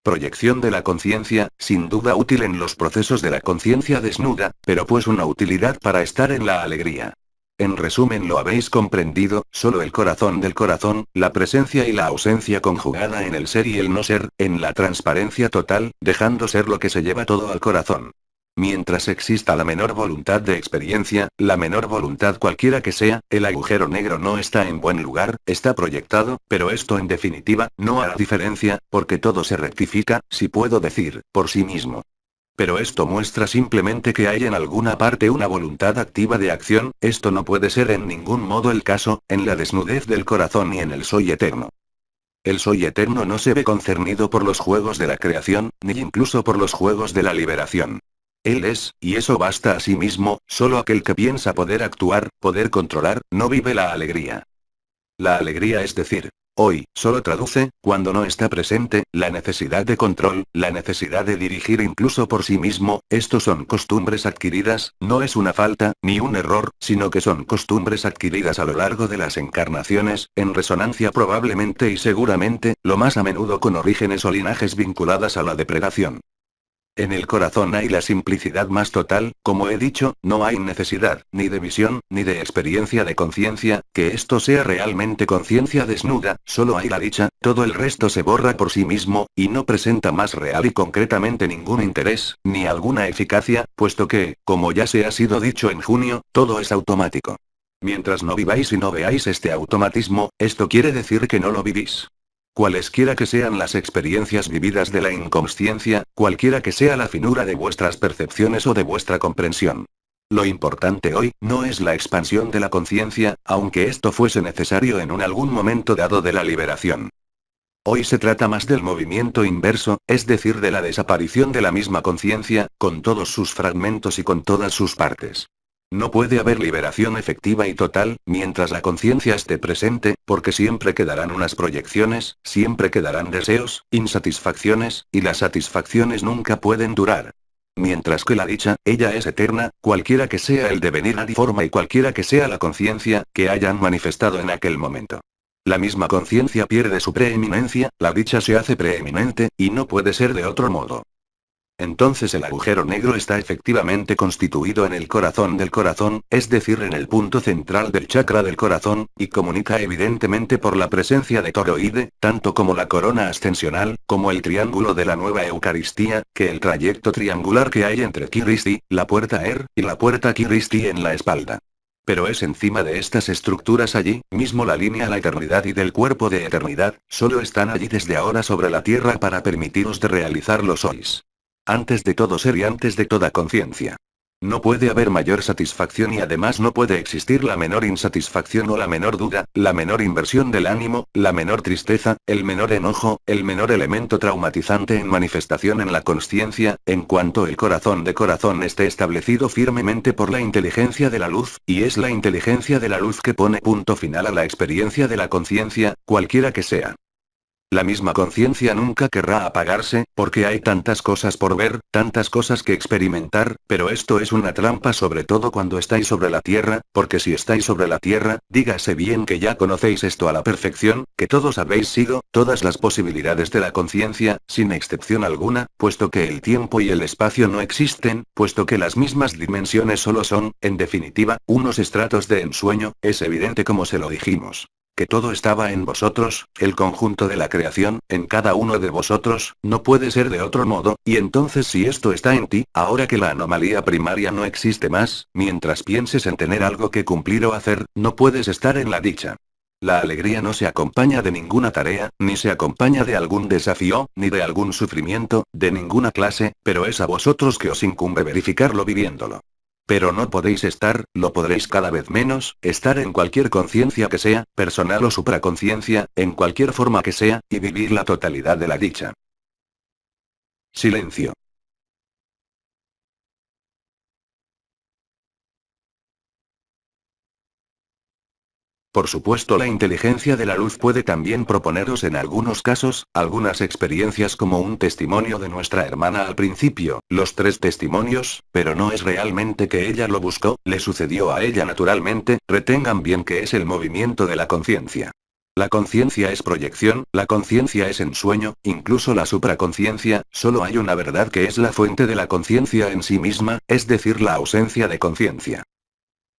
Proyección de la conciencia, sin duda útil en los procesos de la conciencia desnuda, pero pues una utilidad para estar en la alegría. En resumen, lo habéis comprendido, solo el corazón del corazón, la presencia y la ausencia conjugada en el ser y el no ser, en la transparencia total, dejando ser lo que se lleva todo al corazón. Mientras exista la menor voluntad de experiencia, la menor voluntad cualquiera que sea, el agujero negro no está en buen lugar, está proyectado, pero esto en definitiva, no hará diferencia, porque todo se rectifica, si puedo decir, por sí mismo. Pero esto muestra simplemente que hay en alguna parte una voluntad activa de acción, esto no puede ser en ningún modo el caso, en la desnudez del corazón ni en el soy eterno. El soy eterno no se ve concernido por los juegos de la creación, ni incluso por los juegos de la liberación. Él es, y eso basta a sí mismo, solo aquel que piensa poder actuar, poder controlar, no vive la alegría. La alegría, es decir, hoy, solo traduce, cuando no está presente, la necesidad de control, la necesidad de dirigir incluso por sí mismo, estos son costumbres adquiridas, no es una falta, ni un error, sino que son costumbres adquiridas a lo largo de las encarnaciones, en resonancia probablemente y seguramente, lo más a menudo con orígenes o linajes vinculadas a la depredación. En el corazón hay la simplicidad más total, como he dicho, no hay necesidad, ni de visión, ni de experiencia de conciencia, que esto sea realmente conciencia desnuda, solo hay la dicha, todo el resto se borra por sí mismo, y no presenta más real y concretamente ningún interés, ni alguna eficacia, puesto que, como ya se ha sido dicho en junio, todo es automático. Mientras no viváis y no veáis este automatismo, esto quiere decir que no lo vivís. Cualesquiera que sean las experiencias vividas de la inconsciencia, cualquiera que sea la finura de vuestras percepciones o de vuestra comprensión. Lo importante hoy, no es la expansión de la conciencia, aunque esto fuese necesario en algún momento dado de la liberación. Hoy se trata más del movimiento inverso, es decir, de la desaparición de la misma conciencia, con todos sus fragmentos y con todas sus partes. No puede haber liberación efectiva y total, mientras la conciencia esté presente, porque siempre quedarán unas proyecciones, siempre quedarán deseos, insatisfacciones, y las satisfacciones nunca pueden durar. Mientras que la dicha, ella es eterna, cualquiera que sea el devenir adiforma y cualquiera que sea la conciencia, que hayan manifestado en aquel momento. La misma conciencia pierde su preeminencia, la dicha se hace preeminente, y no puede ser de otro modo. Entonces el agujero negro está efectivamente constituido en el corazón del corazón, es decir, en el punto central del chakra del corazón, y comunica evidentemente por la presencia de toroide, tanto como la corona ascensional, como el triángulo de la nueva Eucaristía, que el trayecto triangular que hay entre Kiristi, la puerta y la puerta Kiristi en la espalda. Pero es encima de estas estructuras allí, mismo la línea a la eternidad y del cuerpo de eternidad, solo están allí desde ahora sobre la tierra para permitiros de realizarlo sois. Antes de todo ser y antes de toda conciencia. No puede haber mayor satisfacción y además no puede existir la menor insatisfacción o la menor duda, la menor inversión del ánimo, la menor tristeza, el menor enojo, el menor elemento traumatizante en manifestación en la consciencia, en cuanto el corazón de corazón esté establecido firmemente por la inteligencia de la luz, y es la inteligencia de la luz que pone punto final a la experiencia de la conciencia, cualquiera que sea. La misma conciencia nunca querrá apagarse, porque hay tantas cosas por ver, tantas cosas que experimentar, pero esto es una trampa sobre todo cuando estáis sobre la tierra, porque si estáis sobre la tierra, dígase bien que ya conocéis esto a la perfección, que todos habéis sido, todas las posibilidades de la conciencia, sin excepción alguna, puesto que el tiempo y el espacio no existen, puesto que las mismas dimensiones solo son, en definitiva, unos estratos de ensueño, es evidente como se lo dijimos. Que todo estaba en vosotros, el conjunto de la creación, en cada uno de vosotros, no puede ser de otro modo, y entonces si esto está en ti, ahora que la anomalía primaria no existe más, mientras pienses en tener algo que cumplir o hacer, no puedes estar en la dicha. La alegría no se acompaña de ninguna tarea, ni se acompaña de algún desafío, ni de algún sufrimiento, de ninguna clase, pero es a vosotros que os incumbe verificarlo viviéndolo. Pero no podéis estar, lo podréis cada vez menos, estar en cualquier conciencia que sea, personal o supraconciencia, en cualquier forma que sea, y vivir la totalidad de la dicha. Silencio. Por supuesto, la inteligencia de la luz puede también proponeros en algunos casos, algunas experiencias como un testimonio de nuestra hermana al principio, los 3 testimonios, pero no es realmente que ella lo buscó, le sucedió a ella naturalmente, retengan bien que es el movimiento de la conciencia. La conciencia es proyección, la conciencia es ensueño, incluso la supraconciencia, solo hay una verdad que es la fuente de la conciencia en sí misma, es decir, la ausencia de conciencia.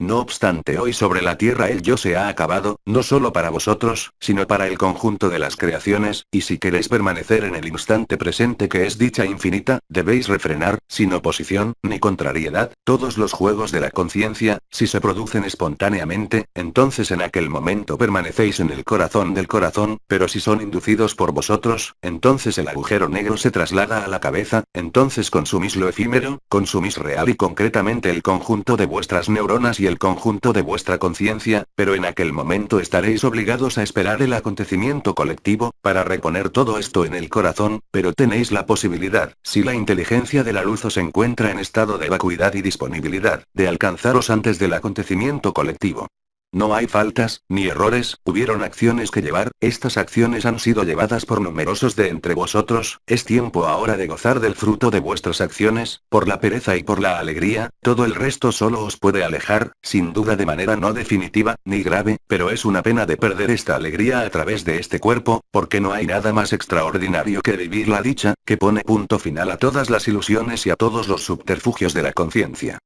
No obstante, hoy sobre la tierra el yo se ha acabado, no solo para vosotros, sino para el conjunto de las creaciones, y si queréis permanecer en el instante presente que es dicha infinita, debéis refrenar, sin oposición, ni contrariedad, todos los juegos de la conciencia, si se producen espontáneamente, entonces en aquel momento permanecéis en el corazón del corazón, pero si son inducidos por vosotros, entonces el agujero negro se traslada a la cabeza, entonces consumís lo efímero, consumís real y concretamente el conjunto de vuestras neuronas y el conjunto de vuestra conciencia, pero en aquel momento estaréis obligados a esperar el acontecimiento colectivo, para reponer todo esto en el corazón, pero tenéis la posibilidad, si la inteligencia de la luz os encuentra en estado de vacuidad y disponibilidad, de alcanzaros antes del acontecimiento colectivo. No hay faltas, ni errores, hubieron acciones que llevar, estas acciones han sido llevadas por numerosos de entre vosotros, es tiempo ahora de gozar del fruto de vuestras acciones, por la pereza y por la alegría, todo el resto solo os puede alejar, sin duda de manera no definitiva, ni grave, pero es una pena de perder esta alegría a través de este cuerpo, porque no hay nada más extraordinario que vivir la dicha, que pone punto final a todas las ilusiones y a todos los subterfugios de la conciencia.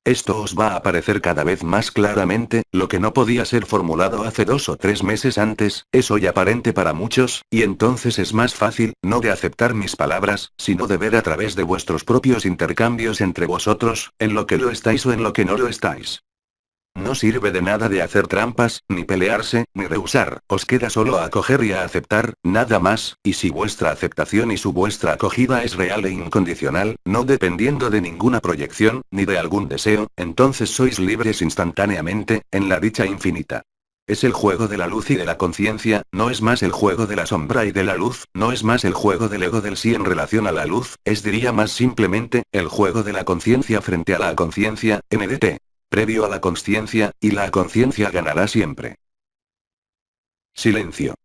Esto os va a parecer cada vez más claramente, lo que no podía ser formulado hace 2 o 3 meses antes, es hoy aparente para muchos, y entonces es más fácil, no de aceptar mis palabras, sino de ver a través de vuestros propios intercambios entre vosotros, en lo que lo estáis o en lo que no lo estáis. No sirve de nada de hacer trampas, ni pelearse, ni rehusar, os queda solo acoger y a aceptar, nada más, y si vuestra aceptación y vuestra acogida es real e incondicional, no dependiendo de ninguna proyección, ni de algún deseo, entonces sois libres instantáneamente, en la dicha infinita. Es el juego de la luz y de la conciencia, no es más el juego de la sombra y de la luz, no es más el juego del ego del sí en relación a la luz, es diría más simplemente, el juego de la conciencia frente a la conciencia, NDT. Previo a la consciencia, y la conciencia ganará siempre. Silencio.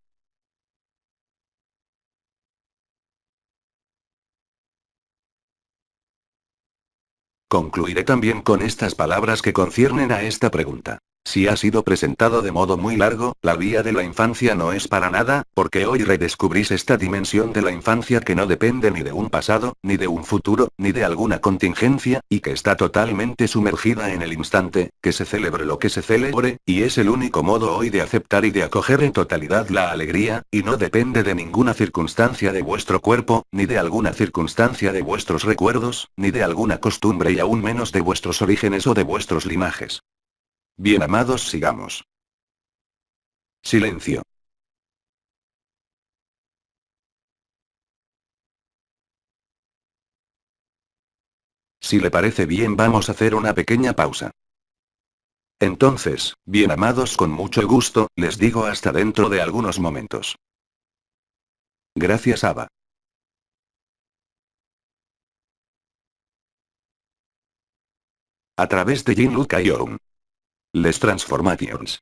Concluiré también con estas palabras que conciernen a esta pregunta. Si ha sido presentado de modo muy largo, la vía de la infancia no es para nada, porque hoy redescubrís esta dimensión de la infancia que no depende ni de un pasado, ni de un futuro, ni de alguna contingencia, y que está totalmente sumergida en el instante, que se celebre lo que se celebre, y es el único modo hoy de aceptar y de acoger en totalidad la alegría, y no depende de ninguna circunstancia de vuestro cuerpo, ni de alguna circunstancia de vuestros recuerdos, ni de alguna costumbre y aún menos de vuestros orígenes o de vuestros linajes. Bien amados, sigamos. Silencio. Si le parece bien, vamos a hacer una pequeña pausa. Entonces, bien amados, con mucho gusto, les digo hasta dentro de algunos momentos. Gracias, Ava. A través de Jean-Luc Ayron. Les Transformations.